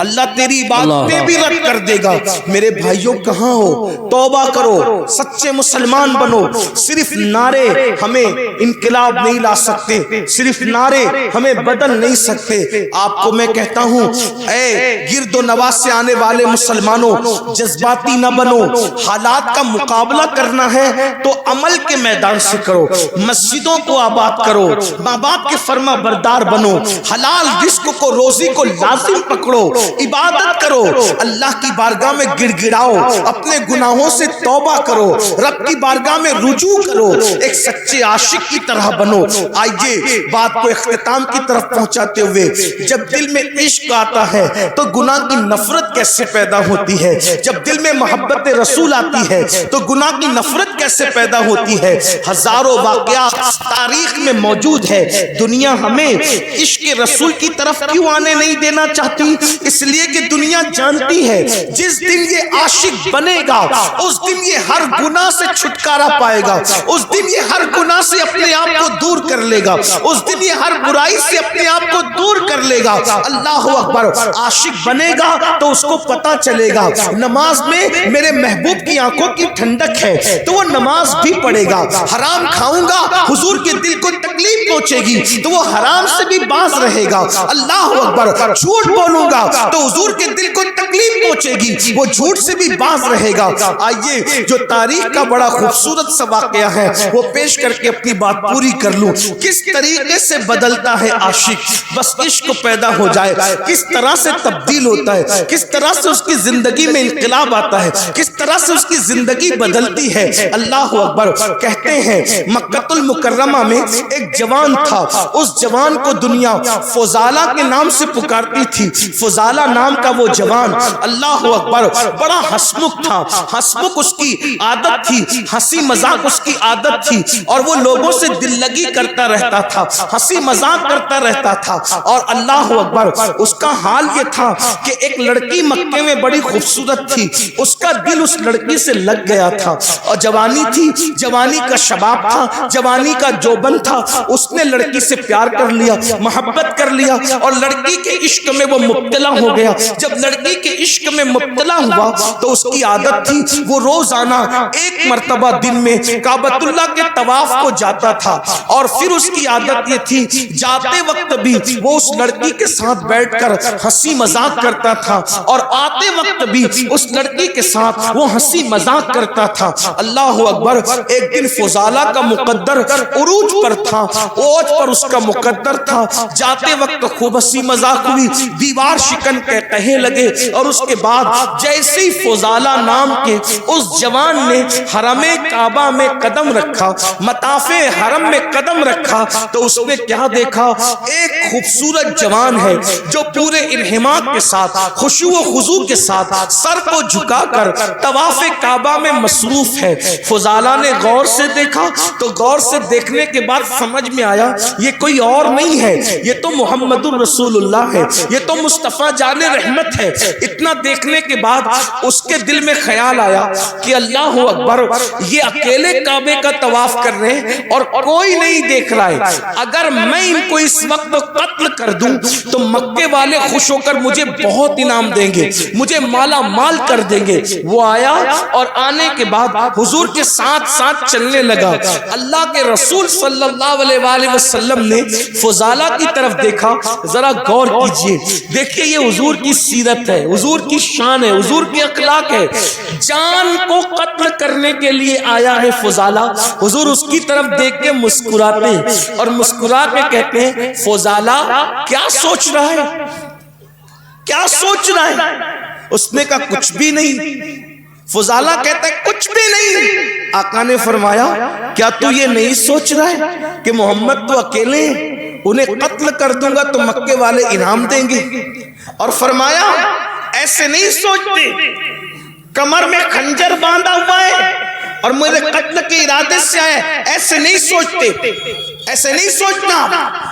اللہ تیری عبادتیں بھی رد کر دے گا۔ میرے بھائیوں کہاں ہو؟ توبہ کرو، سچے مسلمان بنو۔ صرف نعرے ہمیں انقلاب نہیں لا سکتے، صرف نعرے ہمیں بدل نہیں سکتے۔ آپ کو میں کہتا ہوں اے گرد و نواز سے آنے والے مسلمانوں، جذباتی نہ بنو، حالات کا مقابلہ کرنا ہے تو عمل کے میدان سے کرو، مسجدوں کو آباد کرو، ماں باپ کے فرما بردار بنو، حلال رزق کو روزی کو لازم پکڑو، عبادت کرو، اللہ کی بارگاہ میں گڑ گڑاؤ، اپنے گناہوں سے توبہ کرو، رب کی بارگاہ میں رجوع کرو، ایک سچے عاشق کی طرح بنو۔ آئیے بات کو اختتام کی طرف پہنچاتے ہوئے، جب دل میں عشق آتا ہے تو گناہ کی نفرت کیسے پیدا ہوتی ہے؟ جب دل میں محبت رسول آتی ہے تو گناہ کی نفرت کیسے پیدا ہوتی ہے؟ ہزاروں واقعات تاریخ میں موجود ہے۔ دنیا ہمیں عشق رسول کی طرف کیوں آنے نہیں دینا چاہتی؟ اس لیے کہ دنیا جانتی ہے جس دن یہ عاشق بنے گا اس دن یہ ہر گناہ سے چھٹکارا پائے گا، اس دن یہ ہر گناہ سے اپنے آپ کو دور کر لے گا، اس دن یہ ہر برائی سے اپنے آپ کو دور کر لے گا۔ اللہ اکبر۔ عاشق بنے گا تو اس کو پتا چلے گا نماز میں میرے محبوب کی آنکھوں کی ٹھنڈک ہے تو وہ نماز بھی پڑھے گا۔ حرام کھاؤں گا حضور کے دل کو تکلیف پہنچے گی تو وہ حرام سے بھی باز رہے گا۔ اللہ اکبر۔ جھوٹ بولوں گا تو حضور کے دل کو تکلیف پہنچے گی، وہ جھوٹ سے بھی باز رہے گا۔ آئیے جو تاریخ کا بڑا خوبصورت سا واقعہ ہے وہ پیش کر کے اپنی بات پوری کر لوں۔ کس طریقے سے بدلتا ہے عاشق، بس عشق پیدا ہو جائے، کس طرح سے تبدیل ہوتا ہے، کس طرح سے اس کی زندگی میں انقلاب آتا ہے، کس طرح سے اس کی زندگی بدلتی ہے۔ اللہ اکبر۔ کہتے ہیں مکہ المکرمہ میں ایک جوان تھا، اس جوان کو دنیا فضالہ کے نام سے پکارتی تھی۔ فضالہ نام کا وہ جوان، اللہ اکبر، بڑا ہسمکھ تھا، ہسمکھ اس کی عادت تھی، ہنسی مذاق اس کی عادت تھی، اور وہ لوگوں سے دل لگی کرتا رہتا تھا، ہنسی مذاق مذاق کرتا رہتا تھا. اور اللہ اکبر اس کا حال یہ تھا کہ ایک لڑکی مکے میں بڑی خوبصورت تھی, اس کا دل اس لڑکی سے لگ گیا تھا, اور جوانی تھی, جوانی کا شباب تھا, جوانی کا جوبن تھا, اس نے لڑکی سے پیار کر لیا, محبت کر لیا, اور لڑکی کے عشق میں وہ مبتلا ہو گیا. جب لڑکی کے عشق میں مبتلا ہوا تو اس کی عادت تھی وہ روزانہ ایک مرتبہ دن میں کعبۃ اللہ کے طواف کو جاتا تھا, اور پھر اس کی عادت یہ تھی جاتے وقت بھی وہ اس لڑکی کے ساتھ بیٹھ کر ہنسی مذاق کرتا تھا, اور آتے وقت بھی اس لڑکی کے ساتھ وہ ہنسی مذاق کرتا تھا. اللہ اکبر. ایک دن فضالہ کا مقدر عروج پر تھا, اوج پر اس کا مقدر تھا, جاتے وقت خوب ہنسی مذاق ہوئی, دیوار شکن کے کہے لگے, اور اس کے بعد جیسے ہی فضالہ نام کے اس جوان نے حرم کعبہ میں قدم رکھا, مطاف حرم میں قدم رکھا, تو اس نے کیا دیکھا, ایک خوبصورت جوان ہے جو پورے انہماک کے ساتھ, خشوع و خضوع کے ساتھ سر کو جھکا کر طواف کعبہ میں مصروف ہے. فضالہ نے غور سے دیکھا تو غور سے دیکھنے کے بعد سمجھ میں آیا یہ کوئی اور نہیں ہے, یہ تو محمد الرسول اللہ ہے, یہ تو مصطفیٰ جان رحمت ہے. اتنا دیکھنے کے بعد اس کے دل میں خیال آیا کہ اللہ اکبر, یہ اکیلے کعبے کا طواف کر رہے ہیں اور کوئی نہیں دیکھ رہا ہے, اگر میں ان کو اس وقت قتل کر دوں تو مکے والے خوش ہو کر مجھے بہت انعام دیں گے, مجھے مالا مال کر دیں گے. وہ آیا اور آنے کے بعد حضور کے ساتھ ساتھ چلنے لگا. اللہ کے رسول صلی اللہ علیہ وآلہ وسلم نے فضالہ کی طرف دیکھا. ذرا غور کیجئے, دیکھیے یہ حضور کی سیرت ہے, حضور کی شان ہے, حضور کی اخلاق ہے. جان کو قتل کرنے کے لیے آیا ہے فضالہ, حضور اس کی طرف دیکھ کے مسکراتے ہیں اور مسکرا کے کہتے ہیں فضالہ کیا سوچ رہا ہے, کیا سوچ رہا ہے؟ اس نے کہا کچھ بھی نہیں. فضالہ کہتا ہے کچھ بھی نہیں. آقا نے فرمایا کیا تو یہ نہیں سوچ رہا ہے کہ محمد تو اکیلے ہیں, انہیں قتل کر دوں گا تو مکے والے انعام دیں گے؟ اور فرمایا ایسے نہیں سوچتے, کمر میں خنجر باندھا ہوا ہے اور میرے قتل کے ارادے سے آئے, ایسے نہیں سوچتے, ایسے نہیں سوچنا.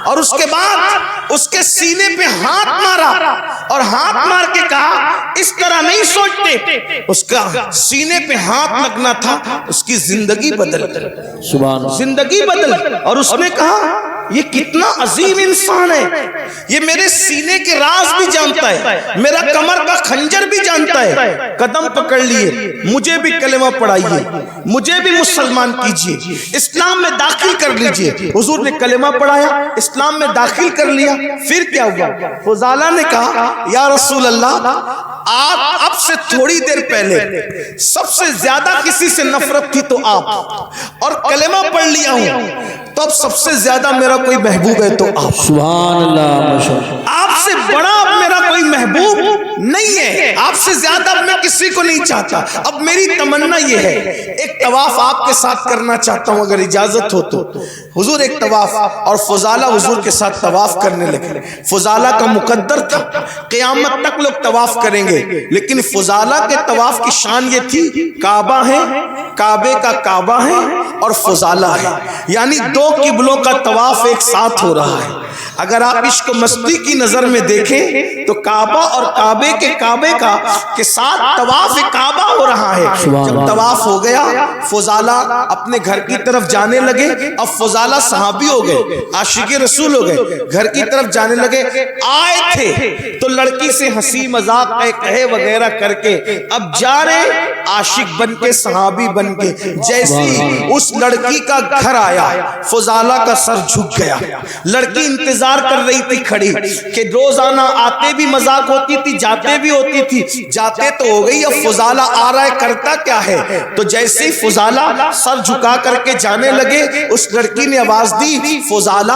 اور اس کے بعد اس کے سینے پہ ہاتھ مارا اور ہاتھ مار کے کہا اس طرح نہیں سوچتے. اس کا سینے پہ ہاتھ لگنا تھا, اس کی زندگی بدل گئی, سبحان, زندگی بدل. اور اس نے کہا یہ کتنا عظیم انسان ہے, یہ میرے سینے کے راز بھی جانتا ہے, میرا کمر کا خنجر بھی جانتا ہے. قدم پکڑ لیے, مجھے بھی کلمہ پڑھائیے, مجھے بھی مسلمان کیجئے, اسلام میں داخل کر لیجئے. حضور نے کلمہ پڑھایا, اسلام میں داخل کر لیا. پھر کیا ہوا؟ فضالہ نے کہا یا رسول اللہ, آپ اب سے تھوڑی دیر پہلے سب سے زیادہ کسی سے نفرت تھی تو آپ, اور کلمہ پڑھ لیا ہوں تو اب سب سے زیادہ میرا کوئی محبوب ہے تو آپ. سبحان اللہ, آپ سے بڑا اب میرا کوئی محبوب نہیں ہے, آپ سے زیادہ اب میں کسی کو نہیں چاہتا. اب میری تمنا یہ ہے ایک طواف آپ کے ساتھ کرنا چاہتا ہوں اگر اجازت ہو تو. حضور ایک طواف, اور فضالہ حضور کے ساتھ طواف کرنے لگے. فضالہ کا مقدر تھا قیامت تک لوگ طواف کریں گے, لیکن فضالہ کے طواف کی شان یہ تھی کعبہ ہے, کعبے کا کعبہ ہے اور فضالہ ہے, یعنی دو قبلوں کا طواف ایک ساتھ ہو رہا ہے. اگر آپ عشق و مستی کی نظر میں دیکھیں تو کعبہ اور کعبے کے کعبے کا کے ساتھ طواف کعبہ ہو رہا ہے. جب طواف ہو گیا فضالہ اپنے گھر کی طرف جانے لگے. اب فضالہ صحابی ہو گئے, عاشق رسول ہو گئے, گھر کی طرف جانے لگے. آئے تھے تو لڑکی سے ہنسی مذاق کہے وغیرہ کر کے اب جا رہے عاشق بن کے, صحابی بن کے. جیسی اس لڑکی کا گھر آیا فضالہ کا سر جھک گیا. لڑکی انتظار کر رہی تھی کھڑی کہ روزانہ آتے بھی مذاق ہوتی تھی, جاتے بھی ہوتی تھی. جاتے تو ہو گئی, اب فضالہ آ رہا ہے, کرتا کیا ہے؟ تو جیسے ہی فضالہ سر جھکا کر کے جانے لگے اس لڑکی نے آواز دی فضالہ,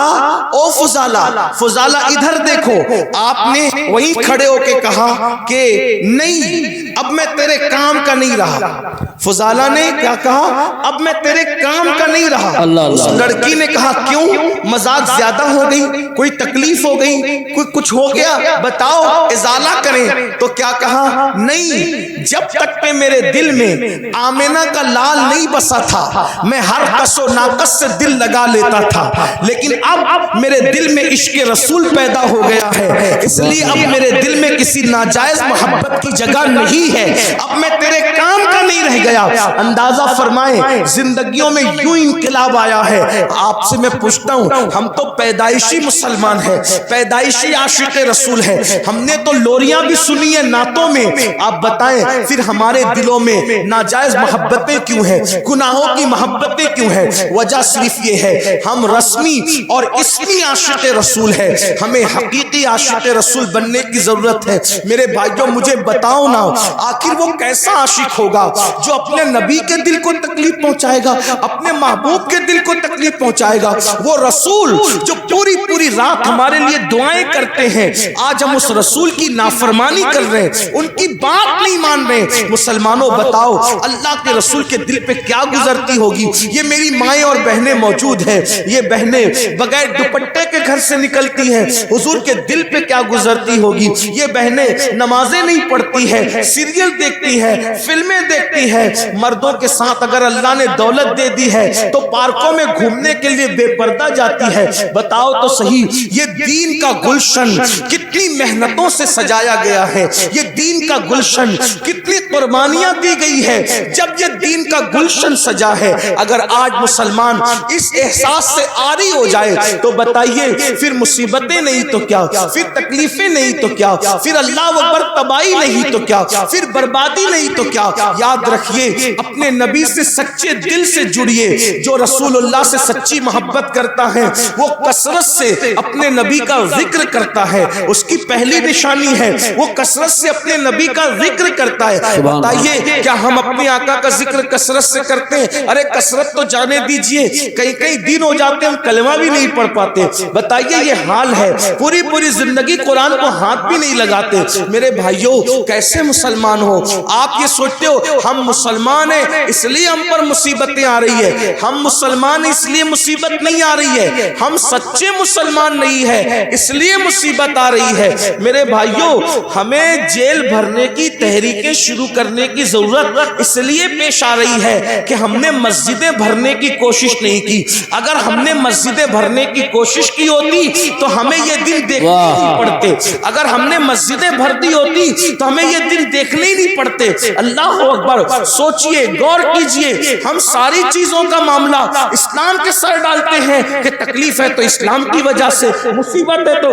او فضالہ, فضالہ ادھر دیکھو. آپ نے وہیں کھڑے ہو کے کہا کہ نہیں اب میں تیرے کام کا نہیں رہا. فضالہ نے کیا کہا؟ اب میں تیرے کام کا نہیں نہیں رہا. اس لڑکی نے کہا کیوں؟ مذاق زیادہ ہو گئی؟ کوئی تکلیف ہو گئی؟ کوئی کچھ ہو گیا؟ بتاؤ ازالہ کریں. تو کیا کہا؟ نہیں، جب تک کہ میرے دل میں آمنہ کا لال نہیں بسا تھا میں ہر کس و ناقص سے دل لگا لیتا تھا، لیکن اب میرے دل میں عشق رسول پیدا ہو گیا ہے، اس لیے اب میرے دل میں کسی ناجائز محبت کی جگہ نہیں ہے، اب میں تیرے کام کا نہیں رہ گیا. اندازہ فرمائیں زندگیوں میں یوں انقلاب آیا ہے. آپ سے میں پوچھتا ہوں، ہم تو پیدائشی مسلمان ہیں، پیدائشی عاشق رسول ہیں، ہم نے تو لوریاں بھی سنی ہیں نعتوں میں. آپ بتائیں پھر ہمارے دلوں میں ناجائز محبتیں کیوں ہیں، گناہوں کی محبتیں کیوں ہیں؟ وجہ صرف یہ ہے ہم رسمی اور اسمی عاشق رسول ہیں، ہمیں حقیقی عاشق رسول بننے کی ضرورت ہے. میرے بھائیوں مجھے بتاؤ نا، آخر وہ کیسا عاشق ہوگا جو اپنے نبی کے دل کو تکلیف پہنچائے گا، اپنے محبوب کے دل کو تکلیف پہنچائے گا؟ وہ رسول جو پوری پوری رات ہمارے لیے دعائیں کرتے ہیں، آج ہم اس رسول کی نافرمانی کر رہے ہیں، ان کی بات نہیں مان رہے. مسلمانوں بتاؤ اللہ کے رسول کے دل پہ کیا گزرتی ہوگی؟ یہ میری مائیں اور بہنیں موجود ہیں، یہ بہنیں بغیر دوپٹے کے گھر سے نکلتی ہیں، حضور کے دل پہ کیا گزرتی ہوگی؟ یہ بہنیں نمازیں نہیں پڑھتی ہیں، سیریل دیکھتی ہیں، فلمیں دیکھتی ہیں، مردوں کے ساتھ اگر اللہ نے دولت دے دی ہے تو پارکوں میں گھومنے کے لیے بے پردہ جاتی ہے. بتاؤ تو صحیح یہ دین کا گلشن کتنی محنتوں سے سجایا گیا ہے، یہ دین کا گلشن کتنی قربانیاں دی گئی ہے. جب یہ دین کا گلشن سجا ہے، اگر آج مسلمان اس احساس سے عاری ہو جائے تو بتائیے پھر مصیبتیں نہیں تو کیا، پھر تکلیفیں نہیں تو کیا، پھر اللہ اکبر تباہی نہیں تو کیا، پھر بربادی نہیں تو کیا. یاد رکھیے اپنے نبی سے سچے دل سے جڑیے. جو رسول اللہ سے سچی محبت کرتا ہے وہ کثرت سے اپنے نبی کا ذکر کرتا ہے، اس کی پہلی نشانی ہے وہ کثرت سے اپنے نبی کا ذکر کرتا ہے. بتائیے کیا ہم اپنے آقا کا ذکر کثرت سے کرتے ہیں؟ ارے کثرت تو جانے دیجئے، کئی کئی دن ہو جاتے ہیں ہم کلمہ بھی نہیں پڑھ پاتے. بتائیے یہ حال ہے، پوری پوری زندگی قرآن کو ہاتھ بھی نہیں لگاتے. میرے بھائیوں کیسے مسلمان ہو آپ؟ یہ سوچتے ہو ہم مسلمان ہیں اس لیے ہم پر مصیبتیں آ رہی ہے؟ ہم مسلمان اس لیے مصیبت نہیں آ رہی ہے، ہم سچے مسلمان نہیں ہے اس لیے مصیبت آ رہی ہے. میرے بھائیوں ہمیں جیل بھرنے کی تحریکیں شروع کرنے کی ضرورت اس لیے پیش آ رہی ہے کہ ہم نے مسجدیں بھرنے کی کوشش نہیں کی. اگر ہم نے مسجدیں بھرنے کی کوشش کی ہوتی تو ہمیں یہ دن دیکھنے نہیں پڑتے، اگر ہم نے مسجدیں بھر دی ہوتی تو ہمیں یہ دن دیکھنے ہی نہیں پڑتے. اللہ اکبر، سوچئے غور کیجئے، ہم ساری چیزوں کا معاملہ اسلام کے سر ڈالتے ہیں کہ تکلیف ہے تو اسلام کی وجہ سے، مصیبت ہے تو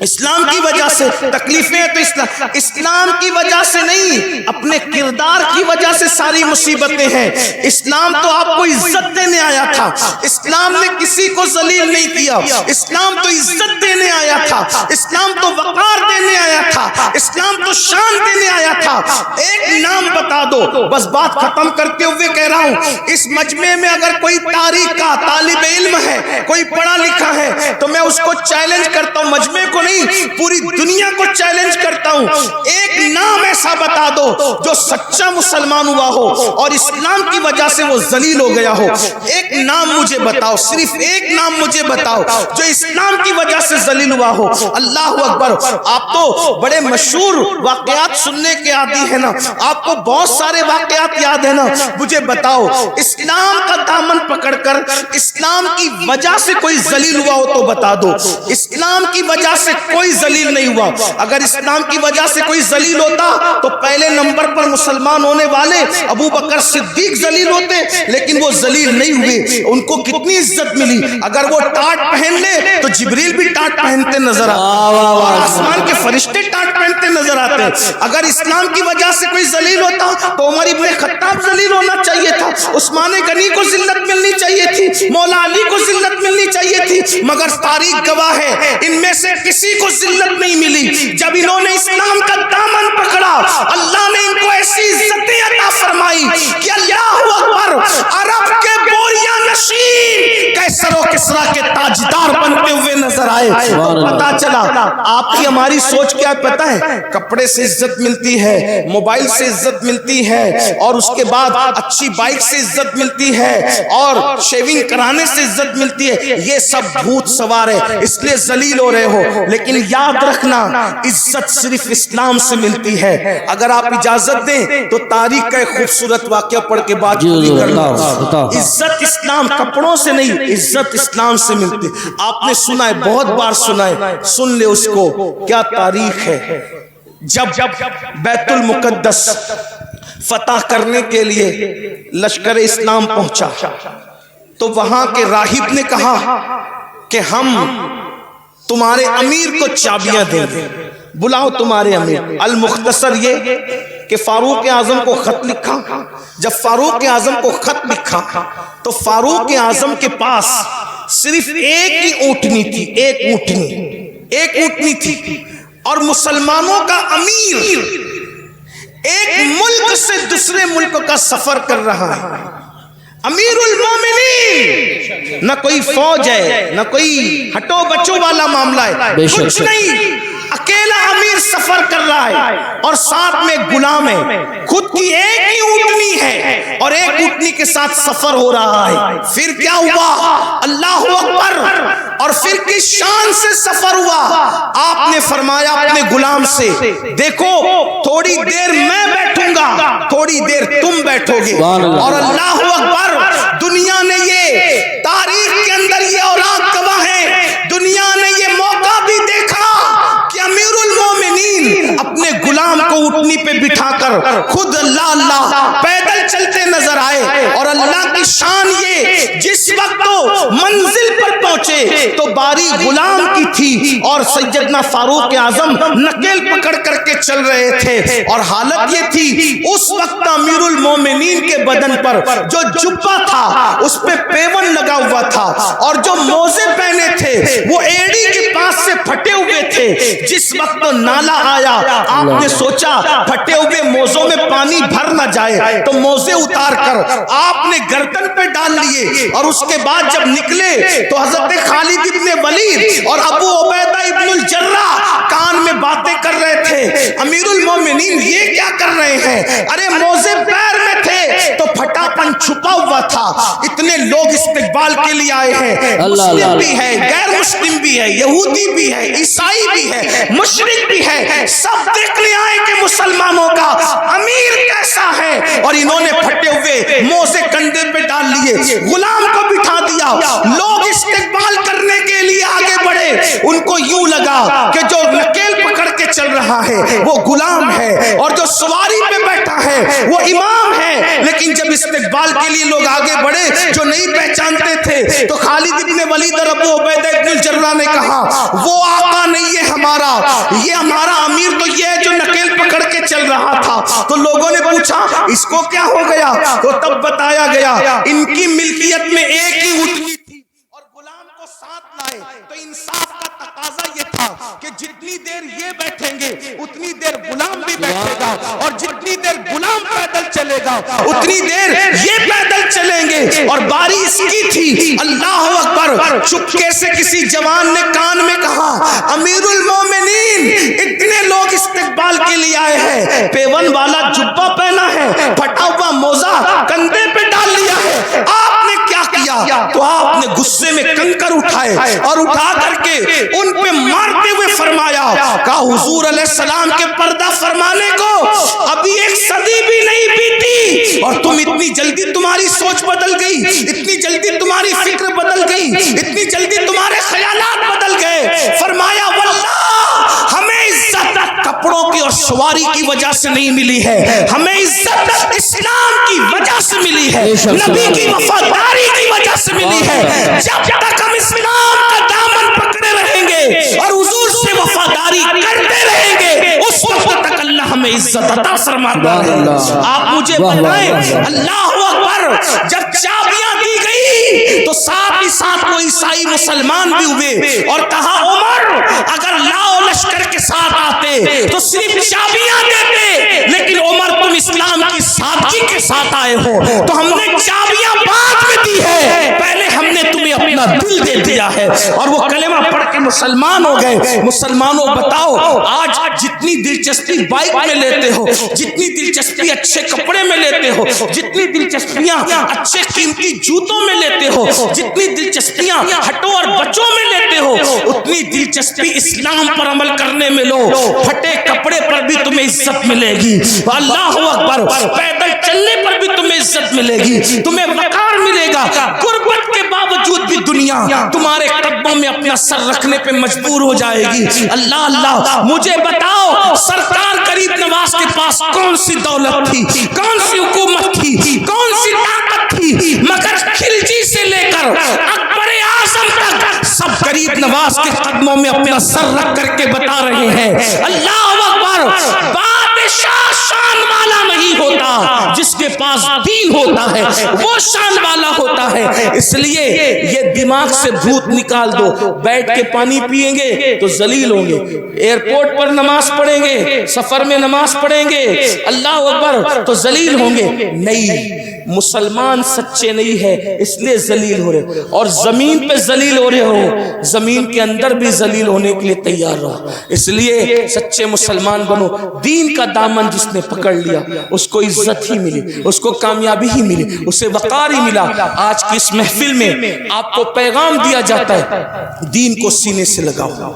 اسلام کی وجہ سے، تکلیفیں ہیں تو اسلام کی وجہ سے نہیں، اپنے کردار کی وجہ سے ساری مصیبتیں ہیں. اسلام تو آپ کو عزت دینے آیا تھا، اسلام نے کسی کو ذلیل نہیں کیا، اسلام تو عزت دینے آیا تھا، اسلام تو وقار دینے آیا تھا، اسلام تو شان دینے آیا تھا. ایک نام بتا دو، بس بات ختم کرتے ہوئے کہہ رہا ہوں، اس مجمع میں اگر کوئی تاریخ کا طالب علم ہے، کوئی پڑھا لکھا ہے تو میں اس کو چیلنج کرتا ہوں، مجمع کو نہیں پوری دنیا کو چیلنج کرتا ہوں، ایک نام ایسا بتا دو جو سچا مسلمان ہوا ہو اور اسلام کی وجہ سے وہ ذلیل ہو گیا ہو. ایک نام مجھے بتاؤ، صرف ایک نام مجھے بتاؤ جو اسلام کی وجہ سے ذلیل ہوا ہو. اللہ اکبر، آپ تو بڑے مشہور واقعات سننے کے عادی ہیں نا، آپ کو بہت سارے واقعات یاد ہیں نا. مجھے بتاؤ اسلام کا دامن پکڑ کر اسلام کی وجہ سے کوئی ذلیل ہوا ہو تو بتا دو. اسلام کی وجہ سے کوئی ذلیل نہیں ہوا. اگر اسلام کی وجہ سے کوئی ذلیل ہوتا تو پہلے نمبر پر مسلمان ہونے والے ابو بکر صدیق ذلیل ہوتے، لیکن وہ ذلیل نہیں ہوئے. ان کو کتنی عزت ملی. اگر وہ ٹاٹ پہن لے تو جبریل بھی ٹاٹ پہنتے نظر آتے اور آسمان کے فرشتے ٹاٹ پہنتے نظر آتے. اگر اسلام کی وجہ سے کوئی ذلیل ہوتا تو عمر ابن خطاب ذلیل ہونا چاہیے تھا، عثمان غنی کو ذلت ملنی چاہیے تھی، مولا علی کو ذلت ملنی چاہیے تھی، مگر تاریخ گواہ ہے ان میں سے کسی کو ذلت نہیں ملی. جب انہوں نے اسلام کا دامن پکڑا اللہ نے ان کو ایسی عزتیں عطا فرمائی کہ اللہ اکبر، عرب کے بوریا نشین قیصر و کسریٰ کے تاجدار بنتے ہوئے نظر نظر آئے تو پتا چلا آپ کی ہماری سوچ کیا پتا ہے؟ کپڑے سے عزت ملتی ہے، موبائل سے عزت ملتی ہے، اور اس کے بعد اچھی بائک سے عزت ملتی ہے، اور شیونگ کرانے سے عزت ملتی ہے. یہ سب بھوت سوار ہے، اس لیے ذلیل ہو رہے ہو. لیکن یاد رکھنا عزت صرف اسلام سے ملتی ہے. اگر آپ اجازت دیں تو تاریخ کا ایک خوبصورت واقعہ پڑھ کے بات پوری کر لوں. عزت اسلام کپڑوں سے نہیں، عزت اسلام سے ملتی. آپ نے سنا ہے، بہت بار سنا ہے، سن لے اس کو. کیا تاریخ ہے. جب بیت المقدس فتح کرنے کے لیے لشکر اسلام پہنچا تو وہاں کے راہب نے کہا کہ ہم تمہارے امیر کو چابیاں دیں گے. بلاؤ تمہارے امیر. المختصر یہ کہ فاروق اعظم کو خط لکھا. جب فاروق اعظم کو خط لکھا تو فاروق اعظم کے پاس صرف ایک ہی اونٹنی تھی، ایک اونٹنی تھی. اور مسلمانوں کا امیر ایک ملک سے دوسرے ملک کا سفر کر رہا ہے. امیر المومنین، نہ کوئی فوج ہے، نہ کوئی ہٹو بچو والا معاملہ ہے، کچھ نہیں. اکیلا امیر سفر کر رہا ہے اور ساتھ میں غلام ہے. خود کی ایک ہی اونٹنی ہے اور ایک اونٹنی کے ساتھ سفر ہو رہا ہے. پھر کیا ہوا؟ اللہ اکبر. اور پھر کس شان سے سفر ہوا؟ آپ نے فرمایا اپنے غلام سے، دیکھو تھوڑی دیر میں بیٹھوں گا، تھوڑی دیر تم بیٹھو گے. اور اللہ اکبر، دنیا نے یہ تاریخ کے اندر یہ اوراق گواہ ہے، دنیا نے یہ موقع بھی دیکھا کہ امیر المومنین اپنے غلام کو اونٹنی پہ بٹھا کر خود اللہ پیدل چلتے نظر آئے. اور اللہ کی شان یہ، جس وقت تو منزل پر پہنچے تو باری غلام کی تھی اور سیدنا فاروق اعظم نکیل پکڑ کر کے چل رہے تھے. اور حالت یہ تھی اس وقت امیر المومنین کے بدن پر جو جبہ تھا اس پہ پیون لگا ہوا تھا، اور جو موزے پہنے تھے وہ ایڑی کے پاس سے پھٹے ہوئے تھے. جس وقت نالا آیا آپ نے سوچا پھٹے ہوئے موزوں میں پانی بھر نہ جائے تو موزے اتار کر آپ نے گردن پہ ڈال لیے. اور اس کے بعد جب نکلے تو حضرت خالد ابن ولید اور ابو عبیدہ ابن الجراح کان میں باتیں کر رہے تھے. امیر المومنین یہ کیا کر رہے ہیں؟ ارے موزے پیر میں تھے تو پھٹا پن چھپا ہوا تھا. اتنے لوگ استقبال کے لیے آئے ہیں، مسلم بھی ہے، غیر مسلم بھی ہے، یہودی بھی ہے، عیسائی بھی ہے، مشرک بھی ہے، سب دیکھنے آئے کہ مسلمانوں کا امیر کیسا ہے. اور انہوں نے پھٹے ہوئے موزے کندھے پہ ڈال لیے، غلام کو بٹھا دیا. لوگ استقبال کرنے کے لیے آگے بڑھے. ان کو یوں لگا کہ جو نکیل پکڑ کے چل رہا ہے وہ غلام ہے اور جو سواری پہ بیٹھا ہے وہ امام ہے. لیکن جب استقبال کے لیے لوگ آگے بڑھے جو نہیں پہچانتے تھے تو خالد ابن ولید اور ابو عبیدہ ابن الجراح نے کہا وہ آقا نہیں ہے ہمارا، یہ ہمارا امیر تو یہ ہے جو نکیل پکڑ کے چل رہا تھا. تو لوگوں نے پوچھا اس کو کیا ہو گیا؟ تو تب بتایا گیا ان کی ملکیت میں ایک ہی اونٹنی تھی اور غلام کو ساتھ لائے. تو انصاف کا تقاضا یہ تھا کہ جتنی دیر یہ بیٹھیں گے اتنی دیر غلام بھی بیٹھے گا، اور جتنی دیر غلام پیدل چلے گا اتنی دیر یہ پیدل چلیں گے. اور باری اس کی تھی. اللہ اکبر. چپکے سے کسی جوان نے کان میں کہا امیر المومنین اتنے لوگ استقبال کے لیے آئے ہیں، پیون والا جبہ پہنا ہے، پھٹا ہوا موزہ کندھے پہ ڈال لیا ہے، آپ نے کیا کیا؟ تو آپ نے غصے میں کنکر اٹھائے اور اٹھا کر کے ان پہ مارتے ہوئے فرمایا کہا حضور علیہ السلام کے پردہ فرمانے کو ابھی ایک صدی بھی نہیں بیتی اور تم اتنی جلدی تمہاری سوچ بدل گئی، اتنی جلدی تمہاری فکر بدل گئی، اتنی جلدی تمہارے خیالات بدل گئے. فرمایا واللہ ہمیں عزت کپڑوں کی اور سواری کی وجہ سے نہیں ملی ہے، ہمیں عزت اسلام کی وجہ سے ملی ہے، نبی کی وفاداری کی وجہ سے ملی ہے. جب تک ہم اسلام کا دامن پکڑے رہیں گے اور حضور سے وفاداری کرتے رہیں گے اس وقت تک اللہ ہمیں عزت عطا فرماتا ہے. آپ مجھے بتائیں اللہ اکبر. جب چابیاں دی گئی تو ساتھ ہی ساتھ وہ عیسائی مسلمان بھی ہوئے اور کہا عمر اگر لاؤ لشکر کے ساتھ آتے تو صرف چابیاں دیتے، لیکن عمر تم اسلام کی سادگی کے ساتھ آئے ہو تو ہم نے چابیاں بعد میں دی ہے، پہلے ہم نے تمہیں اپنی اپنا دل دے دیا ہے اور وہ کلمہ پڑھ کے مسلمان ہو گئے. مسلمانوں بتاؤ آج جتنی دلچسپی بائک میں لیتے ہو, جتنی دلچسپی اچھے کپڑے میں لیتے ہو, جتنی دلچسپیاں اچھے قیمتی جوتوں میں لیتے ہو, جتنی دلچسپیاں ہٹو اور بچوں میں لیتے ہو, اتنی دلچسپی اسلام پر عمل کرنے میں لو. پھٹے کپڑے پر بھی تمہیں عزت ملے گی, اللہ اکبر, پیدل چلنے پر بھی تمہیں عزت ملے گی, تمہیں وقار ملے گا. غربت کے باوجود بھی دنیا تمہارے قدموں میں اپنا سر رکھنے پہ مجبور ہو جائے گی. اللہ اللہ, مجھے بتاؤ سرکار غریب نواز کے پاس کون سی دولت تھی, کون سی حکومت تھی, کون سی طاقت تھی, مگر خلجی سے لے کر اکبر اعظم تک سب غریب نواز کے قدموں میں اپنا سر رکھ کر کے بتا رہے ہیں اللہ اکبر. بادشاہ شان والا نہیں ہوتا, جس کے پاس دین ہوتا ہے وہ شان والا ہوتا ہے. اس لیے یہ دماغ سے بھوت نکال دو, بیٹھ کے پانی پیئیں گے تو ذلیل ہوں گے, ایئرپورٹ پر نماز پڑھیں گے, سفر میں نماز پڑھیں گے, اللہ اکبر, تو ذلیل ہوں گے. نہیں, مسلمان سچے نہیں ہے اس لیے ذلیل ہو رہے, اور زمین پہ ذلیل ہو رہے ہو, زمین کے اندر بھی ذلیل ہونے کے لیے تیار رہو. اس لیے سچے مسلمان بنو. دین کا دامن جس نے پکڑ لیا اس کو عزت ہی ملی, اس کو کامیابی ہی ملی, اسے وقار ہی ملا. آج کی اس محفل میں آپ کو پیغام دیا جاتا ہے, دین کو سینے سے لگاؤ,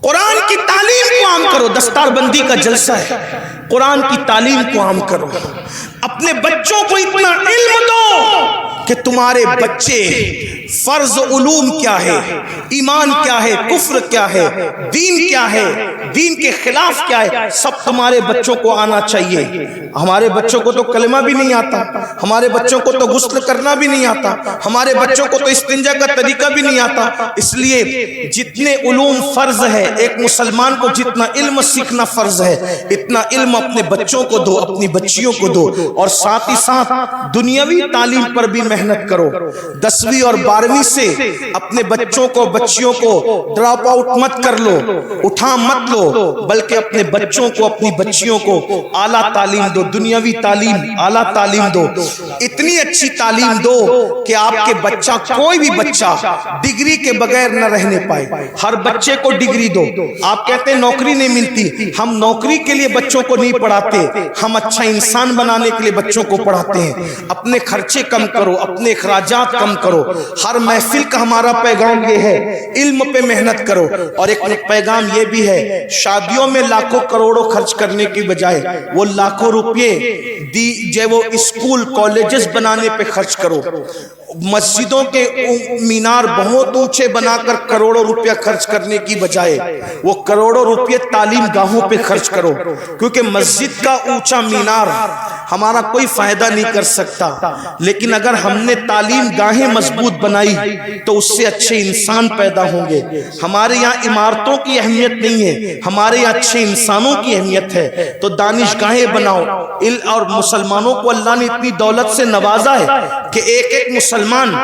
قرآن کی تعلیم کو عام کرو. دستار بندی کا جلسہ ہے, قرآن کی تعلیم کو عام کرو. اپنے بچوں کو اتنا علم دو کہ تمہارے بچے فرض علوم کیا ہے, ایمان کیا ہے, کفر کیا ہے, دین کیا ہے, دین کے خلاف کیا ہے, سب تمہارے بچوں کو آنا چاہیے. ہمارے بچوں کو تو کلمہ بھی نہیں آتا, ہمارے بچوں کو تو غسل کرنا بھی نہیں آتا, ہمارے بچوں کو تو استنجا کا طریقہ بھی نہیں آتا. اس لیے جتنے علوم فرض ہے, ایک مسلمان کو جتنا علم سیکھنا فرض ہے, اتنا علم اپنے بچوں کو دو, اپنی بچیوں کو دو. اور ساتھ ہی ساتھ دنیاوی تعلیم پر بھی محنت کرو. 10ویں اور 12ویں سے اپنے بچوں کو بچیوں کو ڈراپ آؤٹ مت کر لو, اٹھا مت لو, بلکہ اپنے بچوں کو اپنی بچیوں کو اعلیٰ تعلیم دو, دنیاوی تعلیم, اعلیٰ تعلیم دو. اتنی اچھی تعلیم دو کہ آپ کے بچہ, کوئی بھی بچہ ڈگری کے بغیر نہ رہنے پائے. ہر بچے کو ڈگری دو. آپ کہتے ہیں نوکری نہیں ملتی, ہم نوکری کے لیے بچوں کو نہیں پڑھاتے, ہم اچھا انسان بنانے کے لیے بچوں کو پڑھاتے ہیں. اپنے خرچے کم کرو, اپنے اخراجات کم کرو. ہر محفل کا ہمارا پیغام یہ ہے, علم پہ محنت کرو. اور ایک پیغام یہ بھی ہے, شادیوں میں لاکھوں کروڑوں خرچ کرنے کی بجائے وہ لاکھوں روپے جو وہ اسکول کالجز بنانے پہ خرچ کرو. مسجدوں کے مینار بہت اونچے بنا کر کروڑوں روپیہ خرچ کرنے کی بجائے وہ کروڑوں روپیہ تعلیم گاہوں پہ خرچ کرو. کیونکہ مسجد کا اونچا مینار ہمارا کوئی فائدہ نہیں کر سکتا, لیکن اگر ہم نے تعلیم گاہیں مضبوط بنائی تو اس سے اچھے انسان پیدا ہوں گے. ہمارے یہاں عمارتوں کی اہمیت نہیں ہے, ہمارے یہاں اچھے انسانوں کی اہمیت ہے. تو دانش گاہیں بناؤ. اور مسلمانوں کو اللہ نے اتنی دولت سے نوازا ہے کہ ایک ایک مسلمان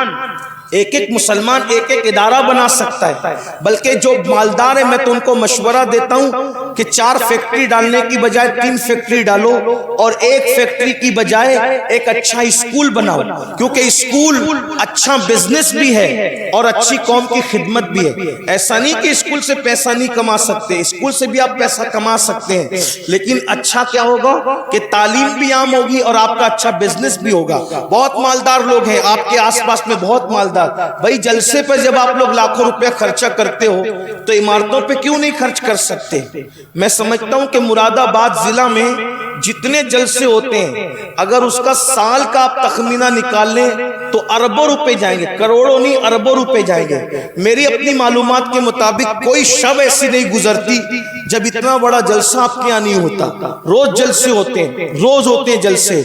ایک ادارہ بنا سکتا ہے. بلکہ جو مالدار ہے میں تو ان کو مشورہ دیتا ہوں کہ 4 فیکٹری ڈالنے کی بجائے 3 فیکٹری ڈالو, اور 1 فیکٹری کی بجائے ایک اچھا اسکول بناؤ. کیونکہ اسکول اچھا بزنس بھی ہے اور اچھی قوم کی خدمت بھی ہے. ایسا نہیں کہ اسکول سے پیسہ نہیں کما سکتے, اسکول سے بھی آپ پیسہ کما سکتے ہیں, لیکن اچھا کیا ہوگا کہ تعلیم بھی عام ہوگی اور آپ کا اچھا بزنس بھی ہوگا. بہت مالدار لوگ ہیں آپ کے آس پاس میں, بہت مالدار. بھائی جلسے پہ جب آپ لوگ لاکھوں روپے خرچہ کرتے ہو تو عمارتوں پہ کیوں نہیں خرچ کر سکتے؟ میں سمجھتا ہوں کہ مراد آباد ضلع میں جتنے جلسے ہوتے ہیں اگر اس کا سال کا آپ تخمینہ نکال لیں تو اربوں روپے جائیں گے, کروڑوں نہیں اربوں روپے جائیں گے. میری اپنی معلومات کے مطابق کوئی شب ایسی نہیں گزرتی جب اتنا بڑا جلسہ آپ کے یہاں نہیں ہوتا. روز جلسے ہوتے ہیں, روز ہوتے ہیں جلسے.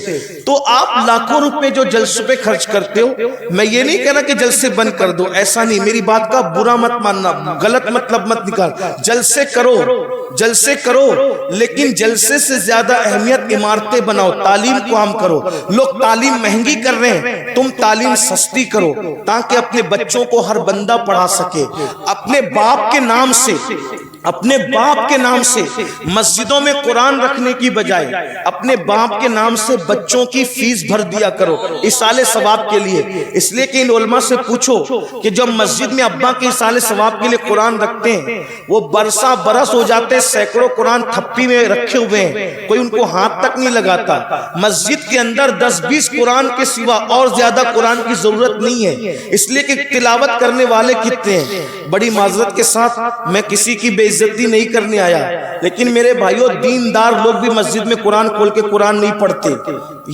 تو آپ لاکھوں روپے جو جلسے پہ خرچ کرتے ہو, میں یہ نہیں کہہ رہا کہ جلسے بند کر دو, ایسا نہیں, میری بات کا برا مت ماننا, غلط مطلب مت نکال. جلسے کرو, جلسے کرو, لیکن جلسے سے زیادہ اہمیت عمارتیں بناؤ, تعلیم کو عام کرو. لوگ تعلیم مہنگی کر رہے ہیں, تم تعلیم سستی کرو تاکہ اپنے بچوں کو ہر بندہ پڑھا سکے. اپنے باپ کے نام سے اپنے باپ کے نام سے مسجدوں میں قرآن رکھنے کی بجائے اپنے باپ کے نام سے بچوں کی فیس بھر دیا کرو ایصال ثواب کے لیے. اس لیے کہ ان علماء سے پوچھو کہ جب مسجد میں ابا کے ایصال ثواب کے لیے قرآن رکھتے ہیں وہ برسا برس ہو جاتے ہیں, سینکڑوں قرآن تھپی میں رکھے ہوئے ہیں, کوئی ان کو ہاتھ تک نہیں لگاتا. مسجد کے اندر 10-20 قرآن کے سوا اور زیادہ قرآن کی ضرورت نہیں ہے, اس لیے کہ تلاوت کرنے والے کتنے ہیں. بڑی معذرت کے ساتھ میں کسی کی بے عزتی نہیں کرنے آیا, لیکن میرے بھائیوں دیندار لوگ بھی مسجد میں قرآن کھول کے قرآن نہیں پڑھتے,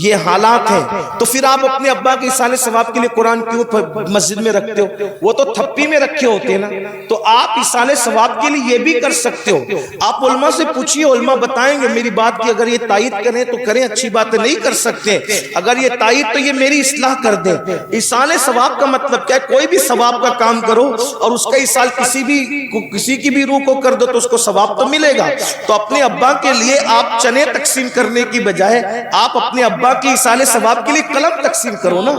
یہ حالات ہیں. تو پھر آپ اپنے ابا کے ایصال ثواب کے لیے قرآن کیوں مسجد میں رکھتے ہو؟ وہ تو تھپی میں رکھے ہوتے ہیں نا. تو آپ ایصال ثواب کے لیے یہ بھی کر سکتے ہو. آپ علماء سے پوچھئے, علماء بتائیں گے میری بات کی. اگر یہ تائید کریں تو کریں, اچھی باتیں نہیں کر سکتے. اگر یہ تائید تو یہ میری اصلاح کر دیں. ایصال ثواب کا مطلب کیا ہے؟ کوئی بھی ثواب کا کام کرو اور اس کا ایصال کسی کی بھی روح کو کر دو تو اس کو ثواب تو ملے گا. تو اپنے ابا کے لیے آپ چنے تقسیم کرنے کی بجائے آپ اپنے ابا کے ایصال ثواب کے لیے قلم تقسیم کرو نا.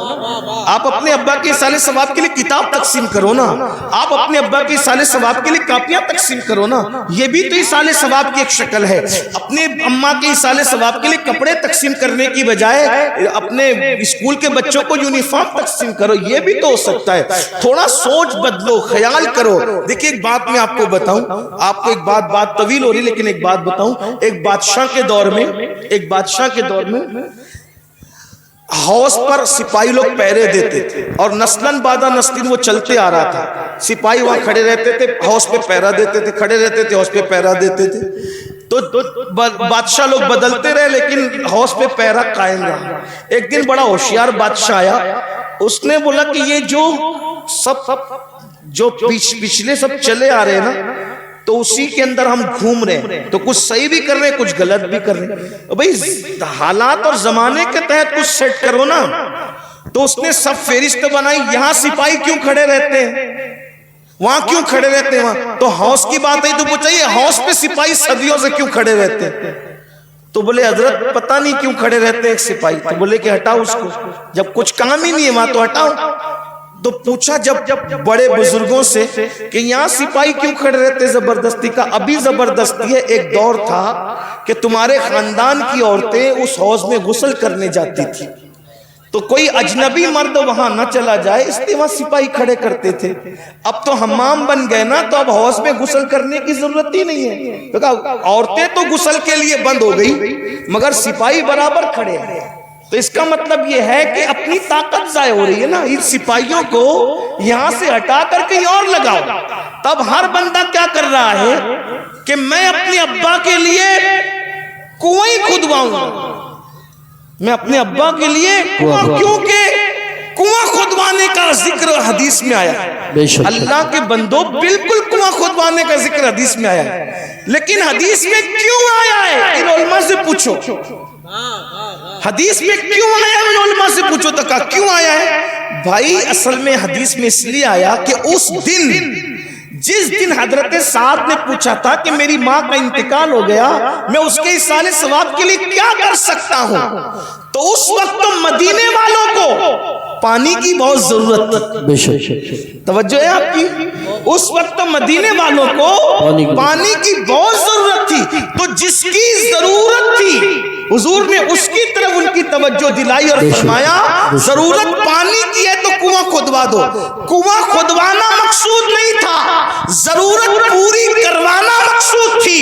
آپ اپنے ابا کے ایصال ثواب کے لیے کتاب تقسیم کرو نا. آپ اپنے ابا کے ایصال ثواب کے لیے کاپیاں تقسیم کرو نا. یہ بھی تو ایصال ثواب کی ایک شکل ہے. اپنے اماں کے ایصال ثواب کے لیے کپڑے تقسیم کرنے کی بجائے اپنے اسکول کے بچوں کو یونیفارم تقسیم کرو, یہ بھی تو ہو سکتا ہے. تھوڑا سوچ بدلو, خیال کرو. دیکھیں ایک بات میں آپ کو بتاؤں, آپ کو ایک بات طویل ہو رہی لیکن ایک بات بتاؤں. ایک بادشاہ کے دور میں حوض پر سپاہی لوگ پہرے دیتے تھے اور نسلن بعد نسلن وہ چلتے آ رہا تھا. سپاہی وہاں کھڑے رہتے تھے, حوض پہ پہرا دیتے تھے, کھڑے رہتے تھے, حوض پہ پہرا دیتے تھے. تو بادشاہ لوگ بدلتے رہے لیکن حوض پہ پہرا قائم رہا. ایک دن بڑا ہوشیار بادشاہ آیا, اس نے بولا کہ یہ جو پچھلے سب چلے آ رہے ہیں نا تو اسی کے اندر ہم گھوم رہے ہیں, تو کچھ صحیح بھی کر رہے ہیں, کچھ غلط بھی کر رہے ہیں. بھئی حالات اور زمانے کے تحت کچھ سیٹ کرو نا. تو اس نے سب فہرست بنائی, یہاں سپاہی کیوں کھڑے رہتے ہیں, وہاں کیوں کھڑے رہتے ہیں وہاں. تو حوض کی بات ہے تو پوچھا یہ حوض پہ سپاہی صدیوں سے کیوں کھڑے رہتے ہیں. تو بولے حضرت پتہ نہیں کیوں کھڑے رہتے ہیں ایک سپاہی. تو بولے کہ ہٹاؤ اس کو, جب کچھ کام ہی نہیں ہے وہاں تو ہٹاؤ. تو پوچھا جب بڑے بزرگوں سے کہ یہاں سپاہی کیوں کھڑے رہتے زبردستی کا. ابھی زبردستی ہے, ایک دور تھا کہ تمہارے خاندان کی عورتیں اس حوض میں غسل کرنے جاتی تھی تو کوئی اجنبی مرد وہاں نہ چلا جائے, اس لیے وہاں سپاہی کھڑے کرتے تھے. اب تو حمام بن گئے نا, تو اب حوض میں غسل کرنے کی ضرورت ہی نہیں ہے. تو کہا عورتیں تو غسل کے لیے بند ہو گئی مگر سپاہی برابر کھڑے ہیں. تو اس کا مطلب یہ ہے کہ اپنی طاقت ضائع ہو رہی ہے نا. ان سپاہیوں کو یہاں سے ہٹا کر کہیں اور لگاؤ. تب ہر بندہ کیا کر رہا ہے کہ میں اپنے ابا کے لیے کنویں کھدواؤں گا, میں اپنے ابا کے لیے کیونکہ کنواں کھدوانے کا ذکر حدیث میں آیا ہے. اللہ کے بندوں بالکل کنواں کھدوانے کا ذکر حدیث میں آیا ہے, لیکن حدیث میں کیوں آیا ہے ان علماء سے پوچھو. حدیث میں کیوں آیا ہے ان علماء سے پوچھو. تو کہا کیوں آیا ہے بھائی, اصل میں حدیث میں اس لیے آیا کہ اس دن جس دن حضرت سعد نے پوچھا تھا کہ میری ماں کا انتقال ہو گیا, میں اس کے ایصال ثواب کے لیے کیا کر سکتا ہوں, تو اس وقت تو مدینے والوں کو پانی کی بہت ضرورت تھی. توجہ ہے آپ کی, اس وقت تو مدینے والوں کو پانی کی بہت ضرورت تھی. تو جس کی ضرورت تھی حضور نے اس کی طرف ان کی توجہ دلائی اور فرمایا ضرورت پانی کی ہے تو کنواں کھدوا دو. کنواں کھدوانا مقصود نہیں تھا, ضرورت پوری کروانا مقصود تھی.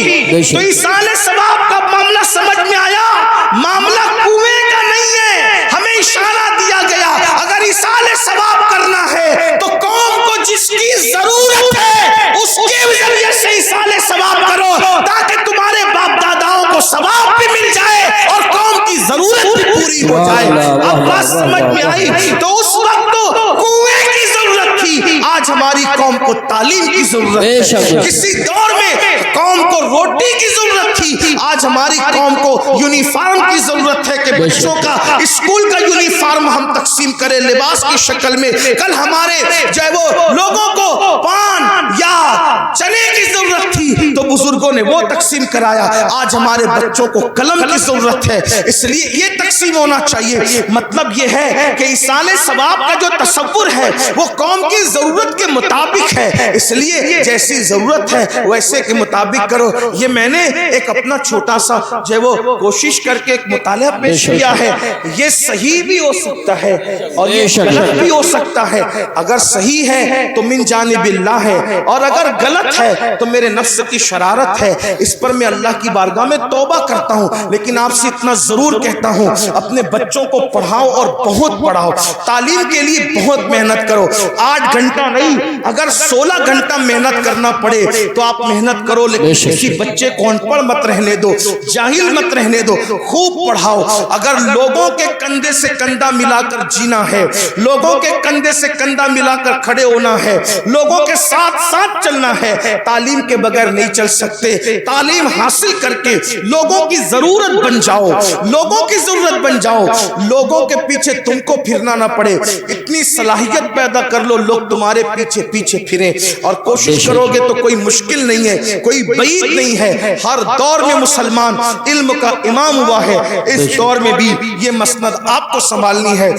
تو ایصال ثواب کا معاملہ سمجھ میں آیا, معاملہ کنویں کا نہیں ہے. ہمیں اشارہ دیا گیا اگر ایصال ثواب کرنا ہے تو قوم کو جس کی ضرورت ہے اس کے ذریعے سے ایصال ثواب کرو, تاکہ تمہارے باپ داداؤں کو ثواب بھی مل جائے اور قوم کی ضرورت بھی پوری ہو جائے. اب بات سمجھ میں آئی. تو اس وقت تو کنویں کی ضرورت تھی, آج ہماری قوم کو تعلیم کی ضرورت ہے. کسی دور میں قوم کو روٹی کی ضرورت تھی, آج ہماری قوم کو یونیفارم کی ضرورت ہے کہ بچوں کا اسکول کا یونیفارم ہم تقسیم کریں لباس کی شکل میں. کل ہمارے جو ہے وہ لوگوں کو پان یا چنے کی ضرورت تھی تو بزرگوں نے وہ تقسیم کرایا, آج ہمارے بچوں کو قلم کی ضرورت ہے, اس لیے یہ تقسیم ہونا چاہیے. مطلب یہ ہے کہ ایصال ثواب کا جو تصور ہے وہ قوم کی ضرورت ضرورت کے مطابق ہے، اس لیے جیسی ضرورت ہے ویسے کے مطابق کرو۔ یہ میں نے ایک اپنا چھوٹا سا جو وہ کوشش کر کے ایک مطالعہ پیش کیا ہے۔ یہ صحیح بھی ہو سکتا ہے اور یہ غلط بھی ہو سکتا ہے۔ اگر صحیح ہے تو من جانب اللہ ہے، اور اگر غلط ہے تو میرے نفس کی شرارت ہے۔ اس پر میں اللہ کی بارگاہ میں توبہ کرتا ہوں، لیکن آپ سے اتنا ضرور کہتا ہوں، اپنے بچوں کو پڑھاؤ اور بہت پڑھاؤ، تعلیم کے لیے بہت محنت کرو۔ 8 گھنٹہ نہیں، اگر 16 گھنٹہ محنت کرنا پڑے تو آپ محنت کرو، لیکن کسی بچے کو ان پڑھ مت رہنے دو، جاہل مت رہنے دو، خوب پڑھاؤ۔ اگر لوگوں کے کندھے سے کندھا ملا کر جینا ہے، لوگوں کے کندھے سے کندھا ملا کر کھڑے ہونا ہے، لوگوں کے ساتھ ساتھ چلنا ہے، تعلیم کے بغیر نہیں چل سکتے۔ تعلیم حاصل کر کے لوگوں کی ضرورت بن جاؤ، لوگوں کی ضرورت بن جاؤ، لوگوں کے پیچھے تم کو پھرنا نہ پڑے۔ اتنی صلاحیت پیدا کر لو لوگ تمہارے پیچھے پیچھے پھریں، اور کوشش کرو گے تو کوئی مشکل نہیں ہے، کوئی بعید نہیں ہے۔ ہر دور میں مسلمان علم کا امام ہوا ہے، اس دور میں بھی یہ مسند آپ کو سنبھالنی ہے۔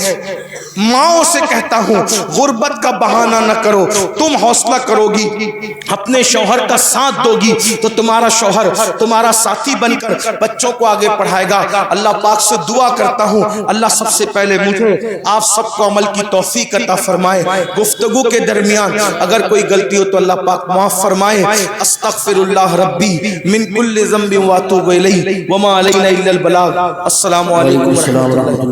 ماؤں سے کہتا ہوں غربت کا بہانہ نہ کرو، تم حوصلہ کرو گی، اپنے شوہر کا ساتھ دو گی تو تمہارا شوہر تمہارا ساتھی بن کر بچوں کو آگے پڑھائے گا۔ اللہ پاک سے دعا کرتا ہوں، اللہ سب سے پہلے مجھے آپ سب کو عمل کی توفیق عطا فرمائے۔ گفتگو کے درمیان اگر کوئی غلطی ہو تو اللہ پاک معاف فرمائے۔ استغفر اللہ ربی من کل ذنب واتوب الیہ وما علینا الا البلاغ۔ السلام علیکم ورحمۃ اللہ۔